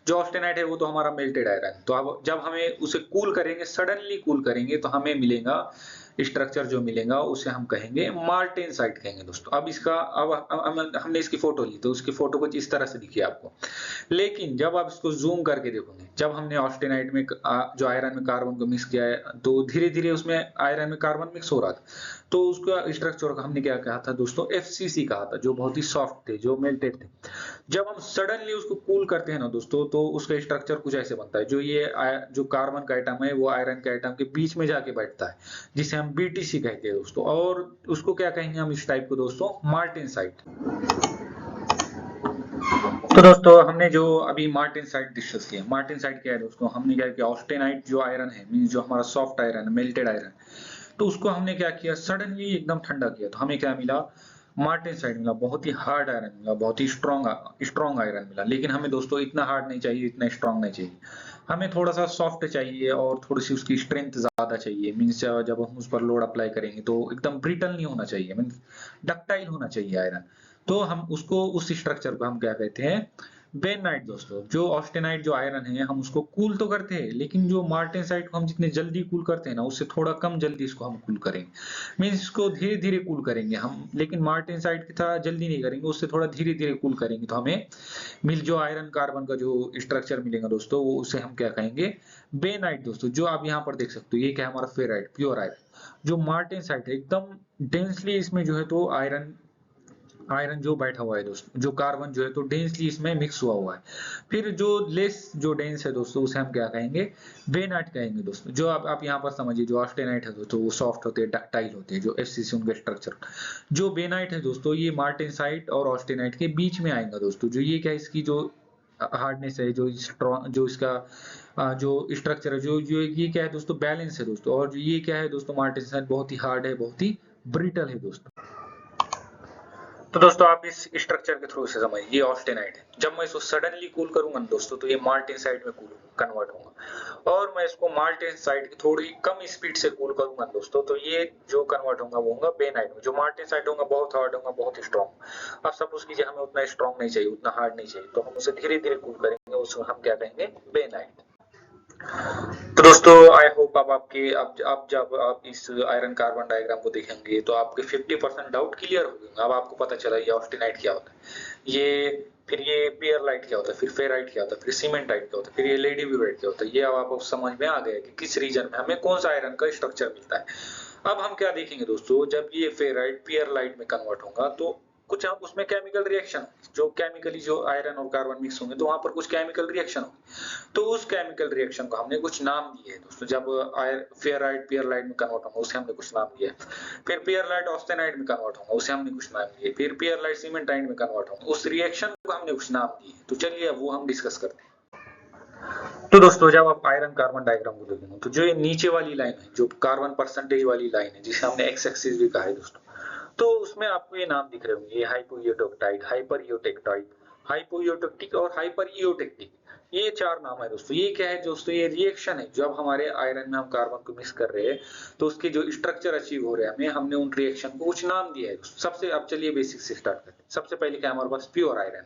जो ऑस्टेनाइट है वो तो हमारा मेल्टेड आयरन है, तो अब जब हमें उसे कूल करेंगे, सडनली कूल करेंगे, तो हमें मिलेगा स्ट्रक्चर, जो मिलेगा उसे हम कहेंगे मार्टेनसाइट कहेंगे दोस्तों। अब इसका अब हमने इसकी फोटो ली, तो उसकी फोटो कुछ इस तरह से दिखी आपको, लेकिन जब आप इसको जूम करके देखोगे, जब हमने ऑस्टेनाइट में जो आयरन में कार्बन को मिक्स किया है, तो धीरे धीरे उसमें आयरन में कार्बन मिक्स हो रहा था, तो उसका स्ट्रक्चर हमने क्या कहा था दोस्तों, एफसीसी कहा था, जो बहुत ही सॉफ्ट थे, जो मेल्टेड थे। जब हम सडनली उसको कूल करते हैं ना दोस्तों, तो उसका स्ट्रक्चर कुछ ऐसे बनता है, जो ये जो कार्बन का एटम है वो आयरन के एटम के बीच में जाके बैठता है, जिसे हम बीटीसी कहते हैं दोस्तों, और उसको क्या कहेंगे हम इस टाइप को दोस्तों, मार्टेनसाइट। तो दोस्तों हमने जो अभी मार्टेनसाइट डिस्कस किया, मार्टेनसाइट क्या है दोस्तों, हमने क्या किया, ऑस्टेनाइट जो आयरन है, मींस जो हमारा सॉफ्ट आयरन है, मेल्टेड आयरन, तो उसको हमने क्या किया, सडनली एकदम ठंडा किया, तो हमें क्या मिला, मार्टेनसाइट मिला, बहुत ही हार्ड आयरन मिला, बहुत ही स्ट्रॉन्ग आयरन मिला। लेकिन हमें दोस्तों इतना हार्ड नहीं चाहिए, इतना स्ट्रॉन्ग नहीं चाहिए, हमें थोड़ा सा सॉफ्ट चाहिए, और थोड़ी सी उसकी स्ट्रेंथ ज्यादा चाहिए, मीन्स जब हम उस पर लोड अप्लाई करेंगे तो एकदम ब्रिटल नहीं होना चाहिए, मीन्स डक्टाइल होना चाहिए आयरन। तो हम उसको, उस स्ट्रक्चर को हम क्या कहते हैं, बेनाइट दोस्तों। जो ऑस्टेनाइट जो आयरन है हम उसको कूल तो करते हैं, लेकिन जो मार्टेनसाइट को हम जितने जल्दी कूल करते हैं ना, उससे थोड़ा कम जल्दी इसको हम कूल करेंगे, मींस इसको धीरे धीरे कूल करेंगे हम, लेकिन मार्टेनसाइट की तरह जल्दी नहीं करेंगे, उससे थोड़ा धीरे धीरे कूल करेंगे, तो हमें मिल जो आयरन कार्बन का जो स्ट्रक्चर मिलेगा दोस्तों, वो उसे हम क्या कहेंगे, बेनाइट दोस्तों। जो आप यहाँ पर देख सकते हो, ये क्या है हमारा फेराइट, प्योर आयरन। जो मार्टेनसाइट है एकदम डेंसली इसमें जो है तो आयरन आयरन जो बैठा हुआ है दोस्तों, जो कार्बन जो है तो डेंसली इसमें मिक्स हुआ हुआ है। फिर जो लेस जो डेंस है दोस्तों, उसे हम क्या कहेंगे, बेनाइट कहेंगे दोस्तों। जो आप यहाँ पर समझिए, जो ऑस्टेनाइट है दोस्तों वो सॉफ्ट होते हैं, डक्टाइल होते हैं, जो एफसीसी उनके स्ट्रक्चर। जो बेनाइट है दोस्तों, ये मार्टेनसाइट और ऑस्टेनाइट के बीच में आएगा दोस्तों। जो ये क्या है, इसकी जो हार्डनेस है, जो स्ट्रॉन्ग, जो इसका जो स्ट्रक्चर है, जो ये क्या है दोस्तों, बैलेंस है दोस्तों। और जो ये क्या है दोस्तों, मार्टेनसाइट बहुत ही हार्ड है, बहुत ही ब्रिटल है दोस्तों। तो दोस्तों आप इस स्ट्रक्चर के थ्रू से समझिए, ये ऑस्टेनाइट है, जब मैं इसको सडनली कूल करूंगा दोस्तों, तो ये मार्टेनसाइट में कन्वर्ट होगा, और मैं इसको मार्टेनसाइट की थोड़ी कम स्पीड से कूल करूंगा दोस्तों, तो ये जो कन्वर्ट होगा वो होगा बेनाइट में। जो मार्टेनसाइट होगा बहुत हार्ड होगा, बहुत स्ट्रॉन्ग। अब सपोज कीजिए हमें उतना स्ट्रॉन्ग नहीं चाहिए, उतना हार्ड नहीं चाहिए, तो हम उसे धीरे धीरे कूल करेंगे, उसको हम क्या कहेंगे, बेनाइट। तो दोस्तों आई होप अब आपके अब जब आप इस आयरन कार्बन डायग्राम को देखेंगे तो आपके 50% डाउट क्लियर हो गए। अब आपको पता चला ये ऑस्टेनाइट क्या होता है, ये फिर ये पियरलाइट क्या होता है, फिर फेराइट क्या होता है, फिर सीमेंटाइट क्या होता है, फिर ये लेडी ब्यूराइट क्या होता है। ये अब आपको समझ में आ गया कि किस रीजन में हमें कौन सा आयरन का स्ट्रक्चर मिलता है। अब हम क्या देखेंगे दोस्तों, जब ये फेराइट पियरलाइट में कन्वर्ट होगा, तो कुछ उसमें केमिकल रिएक्शन, जो केमिकली जो आयरन और कार्बन मिक्स होंगे तो वहां पर कुछ केमिकल रिएक्शन होंगे, तो उस केमिकल रिएक्शन को हमने कुछ नाम दिए हैं दोस्तों। जब फेराइट पियरलाइट में कन्वर्ट होगा उसे हमने कुछ नाम दिया, फिर पियरलाइट ऑस्टेनाइट में कन्वर्ट होगा उसे हमने कुछ नाम दिए, फिर पियरलाइट सीमेंटाइट में कन्वर्ट होगा उस रिएक्शन को हमने कुछ नाम दिए। तो चलिए अब वो हम डिस्कस करते हैं। तो दोस्तों जब आप आयरन कार्बन डायग्राम को देखेंगे तो जो ये नीचे वाली लाइन है, जो कार्बन परसेंटेज वाली लाइन है, जिसे हमने एक्स एक्सिस भी कहा है दोस्तों, तो उसमें आपको ये नाम दिख रहे होंगे, ये हाइपोइयोटेक्टाइड, हाइपरइयोटेक्टाइड, हाइपोइयोटेक्टिक और हाइपरइयोटेक्टिक, ये चार नाम है दोस्तों। ये क्या है दोस्तों, ये रिएक्शन है। जब हमारे आयरन में हम कार्बन को मिक्स कर रहे हैं तो उसके जो स्ट्रक्चर अचीव हो रहे हैं हमें, हमने उन रिएक्शन को कुछ नाम दिया है। सबसे अब चलिए बेसिक से स्टार्ट करते हैं। सबसे पहले क्या हमारे पास प्योर आयरन,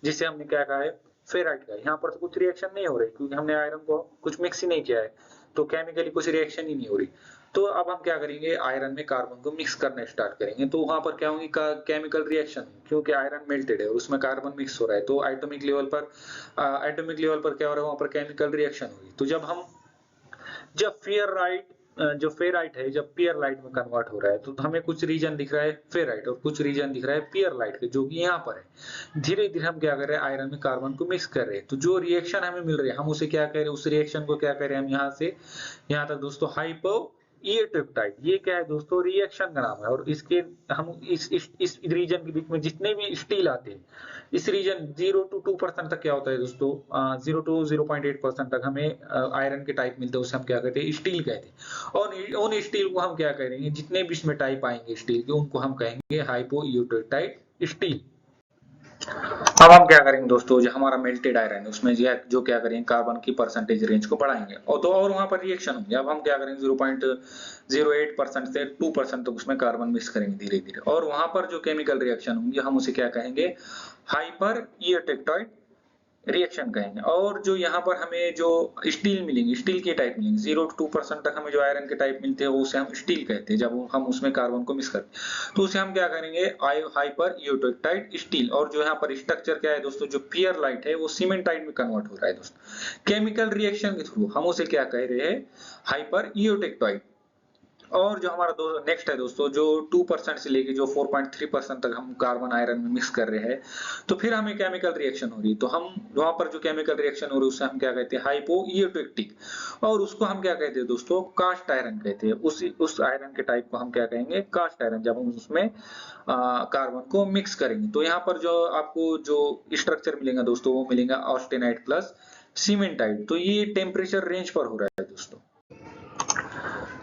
जिसे हमने क्या कहा है, फेराइट का। यहाँ पर तो कुछ रिएक्शन नहीं हो रही क्योंकि हमने आयरन को कुछ मिक्स ही नहीं किया है, तो केमिकली कुछ रिएक्शन ही नहीं हो रही। तो अब हम क्या करेंगे, आयरन में कार्बन को मिक्स करना स्टार्ट करेंगे, तो वहां पर क्या होंगी, केमिकल रिएक्शन, क्योंकि आयरन मेल्टेड है और उसमें कार्बन मिक्स हो रहा है, तो एटॉमिक लेवल पर क्या हो रहा है, वहां पर केमिकल रिएक्शन होगी। तो जब फेराइट है जब पियरलाइट में कन्वर्ट हो रहा है तो हमें कुछ रीजन दिख रहा है फेराइट और कुछ रीजन दिख रहा है पियरलाइट के, जो कि यहाँ पर है। धीरे धीरे हम क्या कर रहे हैं, आयरन में कार्बन को मिक्स कर रहे हैं, तो जो रिएक्शन हमें मिल रही है हम उसे क्या कह रहे हैं, उस रिएक्शन को क्या कह रहे हैं हम, यहाँ से यहाँ तक दोस्तों हाइपोइयोटेक्टाइड। ये क्या है दोस्तों, रिएक्शन का नाम है। और इसके हम इस रीजन के बीच में जितने भी स्टील आते हैं, इस रीजन 0 to 2% तक क्या होता है दोस्तों, 0 to 0.8% तक हमें आयरन के टाइप मिलते हैं, उसे हम क्या कहते हैं, स्टील कहते हैं। और उन स्टील को हम क्या करेंगे, जितने भी इसमें टाइप आएंगे स्टील के, उनको हम कहेंगे हाइपोइयोटेक्टाइड स्टील। अब हम क्या करेंगे दोस्तों, जो हमारा मेल्टेड आयरन है उसमें जो क्या करेंगे, कार्बन की परसेंटेज रेंज को बढ़ाएंगे और वहां पर रिएक्शन होंगे। अब हम क्या करेंगे, 0.08% से 2% तक उसमें कार्बन मिक्स करेंगे धीरे धीरे, और वहां पर जो केमिकल रिएक्शन होंगे हम उसे क्या कहेंगे, हाइपर इयोटेक्टाइड रिएक्शन कहेंगे। और जो यहाँ पर हमें जो स्टील मिलेंगे, स्टील के टाइप मिलेंगे, 0 to 2% तक हमें जो आयरन के टाइप मिलते हैं उसे हम स्टील कहते हैं। जब हम उसमें कार्बन को मिक्स करते हैं तो उसे हम क्या करेंगे, हाइपर इयोटेक्टाइड स्टील। और जो यहाँ पर स्ट्रक्चर क्या है दोस्तों, जो पियरलाइट है वो सीमेंटाइट में कन्वर्ट हो रहा है दोस्तों, केमिकल रिएक्शन के थ्रू। हम उसे क्या कह रहे हैं, हाइपर इयोटेक्टाइड। और जो हमारा नेक्स्ट है दोस्तों, जो 2% से लेके जो 4.3% तक हम कार्बन आयरन में मिक्स कर रहे हैं, तो फिर हमें केमिकल रिएक्शन हो रही है, तो हम वहां पर जो केमिकल रिएक्शन हो रही है उसे हम क्या कहते हैं, हाइपोइयोटेक्टिक। और उसको हम क्या कहते हैं दोस्तों, कास्ट आयरन कहते हैं। उस आयरन के टाइप को हम क्या कहेंगे, कास्ट आयरन। जब हम उसमें कार्बन को मिक्स करेंगे तो यहाँ पर जो आपको जो स्ट्रक्चर मिलेगा दोस्तों, वो मिलेगा ऑस्टेनाइट प्लस सीमेंटाइट। तो ये टेम्परेचर रेंज पर हो रहा है दोस्तों।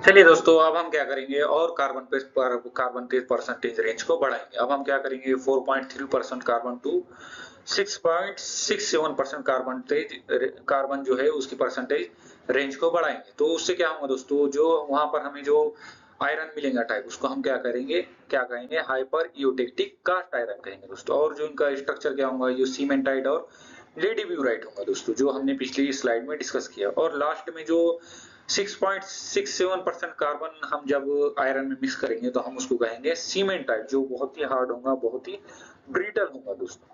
चलिए दोस्तों अब हम क्या करेंगे, और कार्बन के परसेंटेज रेंज को बढ़ाएंगे। अब हम क्या करेंगे, 4.3% कार्बन टू 6.67% कार्बन जो है उसकी परसेंटेज रेंज को बढ़ाएंगे। तो उससे क्या होगा दोस्तों, जो वहां पर हमें जो आयरन मिलेगा टाइप, उसको हम क्या कहेंगे, हाइपर इयोटेक्टिक कास्ट आयरन कहेंगे दोस्तों। और जो इनका स्ट्रक्चर क्या होगा, जो सीमेंटाइड और लेडीब्यूराइट होगा दोस्तों, जो हमने पिछली स्लाइड में डिस्कस किया। और लास्ट में जो 6.67% कार्बन हम जब आयरन में मिक्स करेंगे तो हम उसको कहेंगे सीमेंटाइट, जो बहुत ही हार्ड होगा, बहुत ही ब्रिटल होगा दोस्तों।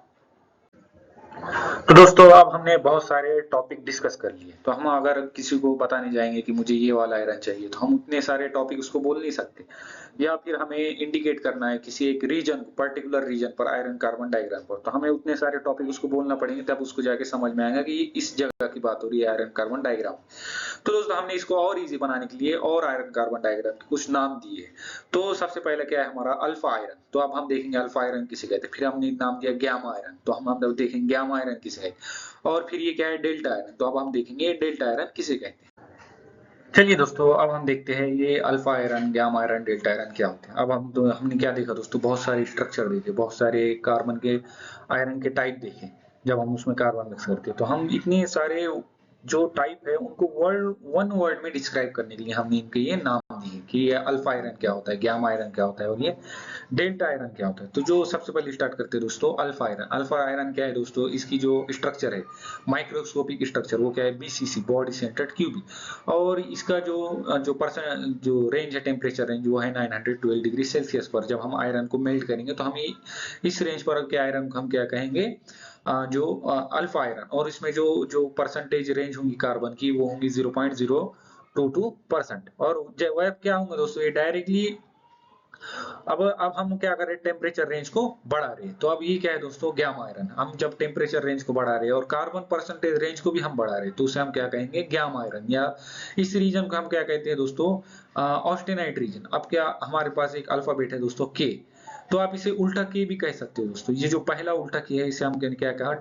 तो दोस्तों अब हमने बहुत सारे टॉपिक डिस्कस कर लिए, तो हम अगर किसी को बताने जाएंगे कि मुझे ये वाला आयरन चाहिए, तो हम उतने सारे टॉपिक उसको बोल नहीं सकते, या फिर हमें इंडिकेट करना है किसी एक रीजन, पर्टिकुलर रीजन पर आयरन कार्बन डायग्राम पर, तो हमें उतने सारे टॉपिक उसको बोलना पड़ेंगे, तब उसको जाके समझ में आएगा कि इस जगह की बात हो रही है आयरन कार्बन डायग्राम। तो दोस्तों हमने इसको और इजी बनाने के लिए और आयरन कार्बन डायग्राम के कुछ नाम दिए। तो सबसे पहले क्या है हमारा, अल्फा आयरन। तो अब हम देखेंगे अल्फा आयरन किसे कहते हैं। फिर हमने एक नाम दिया गामा आयरन, तो हम देखेंगे गामा आयरन किसे कहते हैं। और फिर ये क्या है, डेल्टा आयरन। तो अब हम देखेंगे डेल्टा आयरन किसे कहते हैं। चलिए दोस्तों अब हम देखते हैं ये alpha iron, gamma iron, delta iron क्या होते हैं। अब हमने क्या देखा दोस्तों, बहुत सारे स्ट्रक्चर देखे, बहुत सारे कार्बन के आयरन के टाइप देखे। जब हम उसमें कार्बन मिक्स करते हैं तो हम इतने सारे जो टाइप है उनको वन वर्ड में डिस्क्राइब करने के लिए हमने इनके ये नाम दिए कि ये अल्फा आयरन क्या होता है, गामा आयरन क्या होता है, और ये डेल्टा आयरन क्या होता है। तो जो सबसे पहले स्टार्ट करते हैं दोस्तों, अल्फा आयरन। अल्फा आयरन क्या है दोस्तों, इसकी जो स्ट्रक्चर है, माइक्रोस्कोपिक स्ट्रक्चर, वो क्या है, बीसीसी, बॉडी सेंटर्ड क्यूबिक। और इसका जो रेंज है, टेम्परेचर रेंज, वो है 912 डिग्री सेल्सियस पर। जब हम आयरन को मेल्ट करेंगे तो हम इस रेंज पर के आयरन को हम क्या कहेंगे, जो अल्फा आयरन। और इसमें जो परसेंटेज रेंज होंगी कार्बन की, वो होंगी 0.022%। और वह क्या होंगे दोस्तों, ये डायरेक्टली अब हम क्या कर रहे हैं, टेम्परेचर रेंज को बढ़ा रहे हैं। तो अब ये क्या है दोस्तों, गामा आयरन। हम जब टेम्परेचर रेंज को बढ़ा रहे हैं और कार्बन परसेंटेज रेंज को भी हम बढ़ा रहे हैं, तो उसे हम क्या कहेंगे, गामा आयरन। या इस रीजन को हम क्या कहते हैं दोस्तों, ऑस्टेनाइट रीजन। अब क्या हमारे पास एक अल्फाबेट है दोस्तों के, तो आप इसे उल्टा के भी कह सकते हो दोस्तों। ये जो पहला उल्टा के है इसे हम क्या कहा,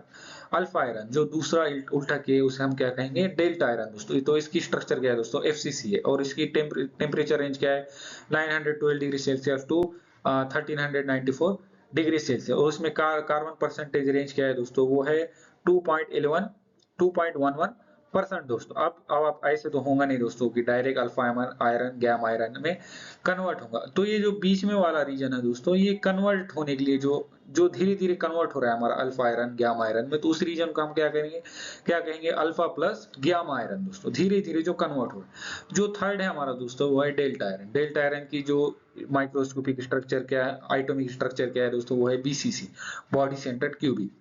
अल्फा आयरन। जो दूसरा उल्टा के है उसे हम क्या कहेंगे, डेल्टा आयरन दोस्तों। तो इसकी स्ट्रक्चर क्या है दोस्तों, एफसीसी है। और इसकी टेम्परेचर रेंज क्या है, 912 degree Celsius to 1394 degree Celsius. और उसमें कार्बन परसेंटेज रेंज क्या है दोस्तों, वो है 2.11% दोस्तों। अब आप ऐसे तो होगा नहीं दोस्तों कि direct alpha iron gamma iron में कन्वर्ट होगा। तो ये जो बीच में वाला रीजन है दोस्तों, ये कन्वर्ट होने के लिए जो जो धीरे धीरे कन्वर्ट हो रहा है हमारा अल्फा आयरन गैम आयरन में, तो उस रीजन को हम क्या कहेंगे अल्फा प्लस गैम आयरन दोस्तों। धीरे धीरे जो कन्वर्ट हो रहा है। जो थर्ड है हमारा दोस्तों, वो है डेल्टा आयरन। डेल्टा आयरन की जो माइक्रोस्कोपिक स्ट्रक्चर क्या है, आइटोमिक स्ट्रक्चर क्या है दोस्तों, वो है बीसीसी, बॉडी सेंटर्ड क्यूबिक।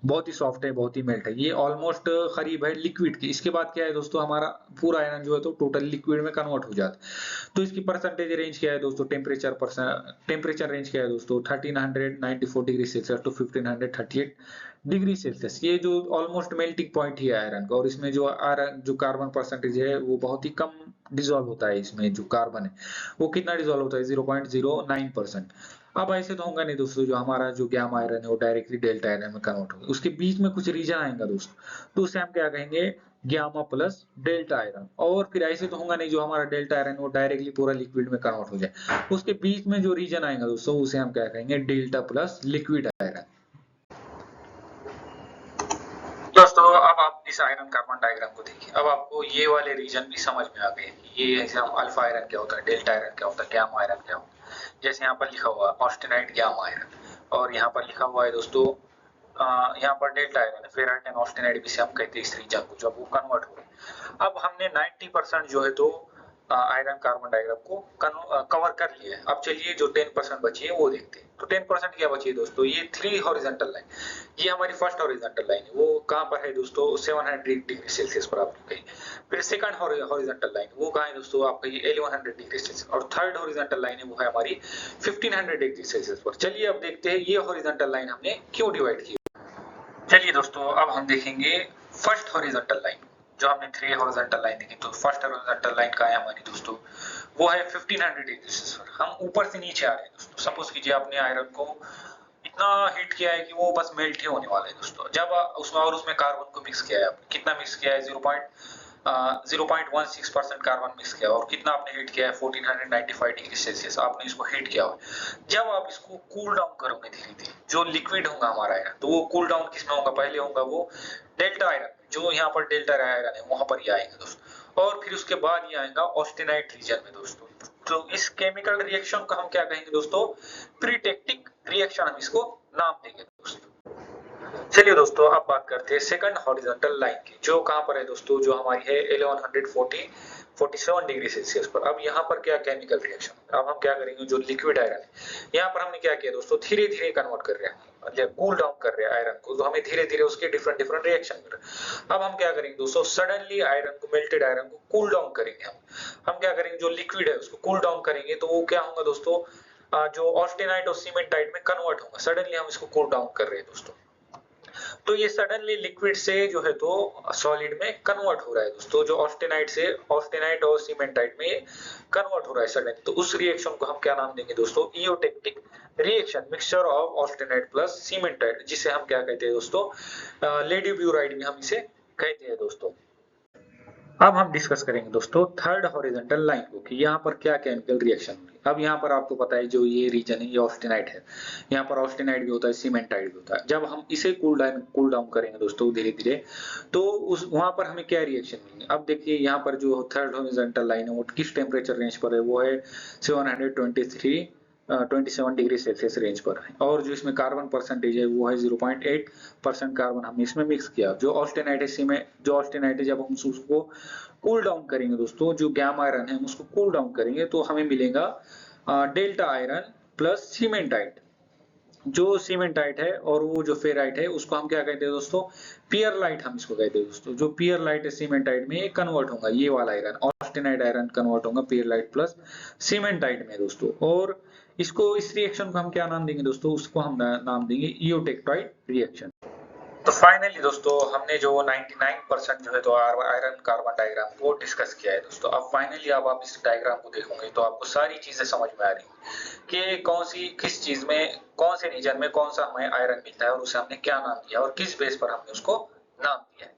बहुत ही सॉफ्ट है, बहुत ही मेल्ट है। ये ऑलमोस्ट करीब है लिक्विड की। इसके बाद क्या है दोस्तों, हमारा पूरा आयरन जो है तो टोटल लिक्विड में कन्वर्ट हो जाता है। तो इसकी परसेंटेज रेंज क्या है दोस्तों, टेम्परेचर रेंज क्या है दोस्तों, 1394 degree Celsius to 1538 degree Celsius. ये जो ऑलमोस्ट मेल्टिंग पॉइंट ही है आयरन का। और इसमें जो आयरन जो कार्बन परसेंटेज है वो बहुत ही कम डिजोल्व होता है। इसमें जो कार्बन है वो कितना डिजोल्व होता है, 0.09%। अब ऐसे तो होगा नहीं दोस्तों, जो हमारा जो गामा आयरन है वो डायरेक्टली डेल्टा आयरन में कन्वर्ट होगा। उसके बीच में कुछ रीजन आएगा दोस्तों, तो उसे हम क्या कहेंगे, गामा प्लस डेल्टा आयरन। और फिर ऐसे तो होगा नहीं जो हमारा डेल्टा आयरन वो डायरेक्टली पूरा लिक्विड में कन्वर्ट हो जाए। उसके बीच में जो रीजन आएगा दोस्तों, उसे हम क्या कहेंगे, डेल्टा प्लस लिक्विड आयरन। दोस्तों अब आप इस आयरन कार्बन डायग्राम को देखिए। अब आपको ये वाले रीजन भी समझ में आ गए कि ये एग्जाम अल्फा आयरन क्या होता है, डेल्टा आयरन क्या होता है, गामा आयरन क्या होता है। जैसे यहाँ पर लिखा हुआ है ऑस्टेनाइट गामा आयरन, और यहाँ पर लिखा हुआ है दोस्तों यहाँ पर delta iron, ferrite and austenite भी से हम कहते हैं इस रीजन को जब वो कन्वर्ट हो गए। अब हमने 90% जो है तो आयरन कार्बन डायग्राम को कवर कर लिया है। अब चलिए जो 10% बची है वो देखते हैं। तो 10% क्या बची है दोस्तों, ये 3 हॉरिजॉन्टल लाइन। ये हमारी फर्स्ट हॉरिजॉन्टल लाइन है, वो कहाँ पर है दोस्तों, 700 डिग्री सेल्सियस पर आप कहीं। फिर सेकंड हॉरिजॉन्टल लाइन वो कहाँ है दोस्तों, आप कहिए 1100 डिग्री सेल्सियस। और थर्ड हॉरिजॉन्टल लाइन है वो है हमारी 1500 डिग्री सेल्सियस पर। चलिए अब देखते हैं ये हॉरिजॉन्टल लाइन हमने क्यों डिवाइड की। चलिए दोस्तों अब हम देखेंगे फर्स्ट हॉरिजॉन्टल लाइन। जो हमने 3 हॉरिजॉन्टल लाइन देखी, तो फर्स्ट हॉरिजॉन्टल लाइन का है हमारी दोस्तों, वो है 1500 डिग्री सेल्सियस पर। हम ऊपर से नीचे आ रहे हैं दोस्तों। सपोज कीजिए आपने आयरन को इतना हीट किया है कि वो बस मेल्ट ही होने वाला है दोस्तों। जब उसमें कार्बन को मिक्स किया है आपने, कितना मिक्स किया है, 0.16% कार्बन मिक्स किया। और कितना आपने हीट किया है, 1495 डिग्री सेल्सियस आपने इसको हीट किया हुआ। जब आप इसको कूल डाउन करोगे धीरे धीरे, जो लिक्विड होगा हमारा आयरन, तो वो कूल डाउन किसमें होगा, पहले होगा वो डेल्टा आयरन, जो यहाँ पर डेल्टा आयरन है वहां पर ये आएगा दोस्तों। और फिर उसके बाद ये आएगा ऑस्टेनाइट रीजन में दोस्तों। तो इस केमिकल रिएक्शन को हम क्या कहेंगे दोस्तों, प्रीटेक्टिक रिएक्शन हम इसको नाम देंगे दोस्तों। चलिए दोस्तों अब बात करते हैं सेकंड हॉरिजॉन्टल लाइन की, जो कहां पर है दोस्तों, जो हमारी है 1147 डिग्री सेल्सियस पर। अब यहाँ पर क्या केमिकल रिएक्शन, अब हम क्या करेंगे, जो लिक्विड आयरन है यहाँ पर हमने क्या किया दोस्तों, धीरे धीरे कन्वर्ट कर रहे हैं, मतलब कूल डाउन कर रहे हैं आयरन को। तो हमें धीरे धीरे उसके डिफरेंट डिफरेंट रिएक्शन मिल रहे हैं। अब हम क्या करेंगे दोस्तों, सडनली आयरन को, मेल्टेड आयरन को कूल डाउन करेंगे। हम क्या करेंगे, जो लिक्विड है उसको कूल डाउन करेंगे, तो वो क्या होगा दोस्तों, जो ऑस्टेनाइट और सीमेंटाइट में कन्वर्ट होगा। सडनली हम इसको कूल डाउन कर रहे हैं दोस्तों। तो ये सडनली लिक्विड से जो है तो सॉलिड में कन्वर्ट हो रहा है दोस्तों। जो ऑस्टेनाइट से ऑस्टेनाइट और सीमेंटाइट में कन्वर्ट हो रहा है सडनली, तो उस रिएक्शन को हम क्या नाम देंगे दोस्तों, eutectic reaction, mixture of austenite plus cementite, जिसे हम क्या कहते हैं दोस्तों, लेडी ब्यूराइड भी हम इसे कहते हैं दोस्तों। अब हम डिस्कस करेंगे दोस्तों थर्ड हॉरिजॉन्टल लाइन को, कि यहाँ पर क्या केमिकल रिएक्शन होगी। अब यहाँ पर आपको पता है जो ये रीजन है ये ऑस्टेनाइट है। यहाँ पर ऑस्टेनाइट भी होता है, सीमेंटाइट भी होता है। जब हम इसे कूल डाउन करेंगे दोस्तों धीरे धीरे, तो उस वहां पर हमें क्या रिएक्शन मिलेंगे। अब देखिए यहाँ पर जो थर्ड हॉरिजॉन्टल लाइन है वो किस टेम्परेचर रेंज पर है, वो है 27 डिग्री सेल्सियस रेंज पर है। और जो इसमें कार्बन परसेंटेज है वो है 0.8% कार्बन हमने इसमें मिक्स किया। जो ऑस्टेनाइट है जब हम उसको कूल डाउन करेंगे दोस्तों, जो गामा आयरन है उसको कूल डाउन करेंगे, तो हमें मिलेगा डेल्टा आयरन प्लस सीमेंटाइट। जो सीमेंटाइट है और वो जो फेराइट है उसको हम क्या कहते हैं दोस्तों, पियरलाइट हम इसको कहते हैं दोस्तों। जो पियरलाइट है सीमेंटाइट में कन्वर्ट होगा, ये वाला आयरन ऑस्टेनाइट आयरन कन्वर्ट होगा पियरलाइट प्लस सीमेंटाइट में दोस्तों। और इसको इस रिएक्शन को हम क्या नाम देंगे दोस्तों, उसको हम नाम देंगे ईओटेक्टाइड रिएक्शन। तो फाइनली दोस्तों हमने जो 99% जो है तो आयरन कार्बन डायग्राम को डिस्कस किया है दोस्तों। अब फाइनली अब आप इस डायग्राम को देखोगे तो आपको सारी चीजें समझ में आ रही कि कौन सी किस चीज में कौन से रीजन में कौन सा हमें आयरन मिलता है और उसे हमने क्या नाम दिया और किस बेस पर हमने उसको नाम दिया है।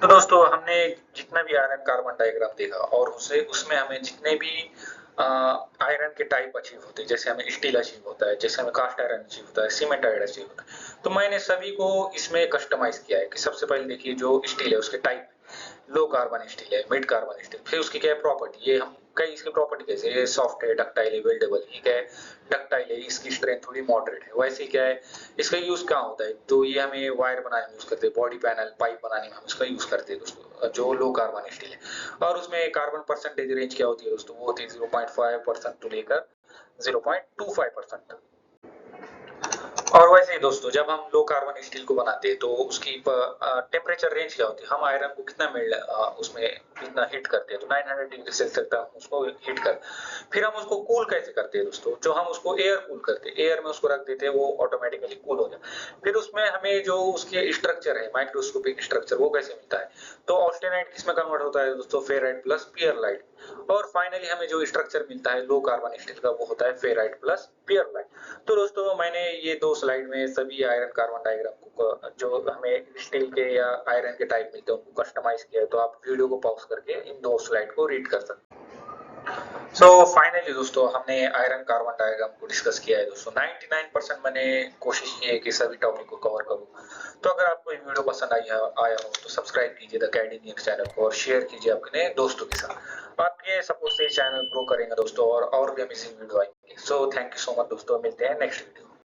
तो दोस्तों हमने जितना भी आयरन कार्बन डायग्राम देखा और उसे उसमें हमें जितने भी आयरन के टाइप अचीव होते हैं, जैसे हमें स्टील अचीव होता है, जैसे हमें कास्ट आयरन अचीव होता है, सीमेंट आयरन अचीव होता है, तो मैंने सभी को इसमें कस्टमाइज किया है कि सबसे पहले देखिए जो स्टील है उसके टाइप, लो कार्बन स्टील है, मिड कार्बन स्टील, फिर उसकी क्या है प्रॉपर्टी, ये हम कई इसकी प्रॉपर्टी कैसे, ये सॉफ्ट है, डक्टाइल है, वेल्डेबल, ये क्या है डक्टाइल है, इसकी स्ट्रेंथ थोड़ी मॉडरेट है। वैसे क्या है इसका यूज कहाँ होता है, तो ये हमें वायर बनाने में यूज करते हैं, बॉडी पैनल पाइप बनाने में हम इसका यूज करते हैं दोस्तों, जो लो कार्बन स्टील है। और उसमें कार्बन परसेंटेज रेंज क्या होती है दोस्तों, वो होती है 0.5% टू लेकर 0.25%। और वैसे ही दोस्तों जब हम लो कार्बन स्टील को बनाते हैं तो उसकी टेम्परेचर रेंज क्या होती है, हम आयरन को कितना उसमें कितना हीट करते हैं, तो 900 डिग्री सेल्सियस तक हम उसको हीट कर, फिर हम उसको कूल कैसे करते हैं दोस्तों, जो हम उसको एयर कूल करते हैं, एयर में उसको रख देते हैं, वो ऑटोमेटिकली कूल हो जाए। फिर उसमें हमें जो उसके स्ट्रक्चर है माइक्रोस्कोपिक स्ट्रक्चर वो कैसे मिलता है, तो ऑस्टेनाइट किसमें कन्वर्ट होता है दोस्तों, फेराइट प्लस पियरलाइट। और फाइनली हमें जो स्ट्रक्चर मिलता है लो कार्बन स्टील का वो होता है फेराइट प्लस पियरलाइट। तो दोस्तों मैंने ये दो स्लाइड में सभी आयरन कार्बन डायग्राम को जो हमें स्टील के या आयरन के टाइप मिलते हैं उनको कस्टमाइज किया है, तो आप वीडियो को पॉज करके इन दो स्लाइड को रीड कर सकते हैं। सो फाइनली दोस्तों हमने आयरन कार्बन डायग्राम को डिस्कस किया है दोस्तों। 99% मैंने कोशिश की है कि सभी टॉपिक को कवर करूं। तो अगर आपको ये वीडियो पसंद आया हो तो सब्सक्राइब कीजिए द कैडी चैनल को और शेयर कीजिए अपने दोस्तों के साथ। आपके सपोर्ट से चैनल ग्रो करेंगे दोस्तों और भी अमेजिंग वीडियो आएंगे। So thank you so much दोस्तों, मिलते हैं नेक्स्ट वीडियो।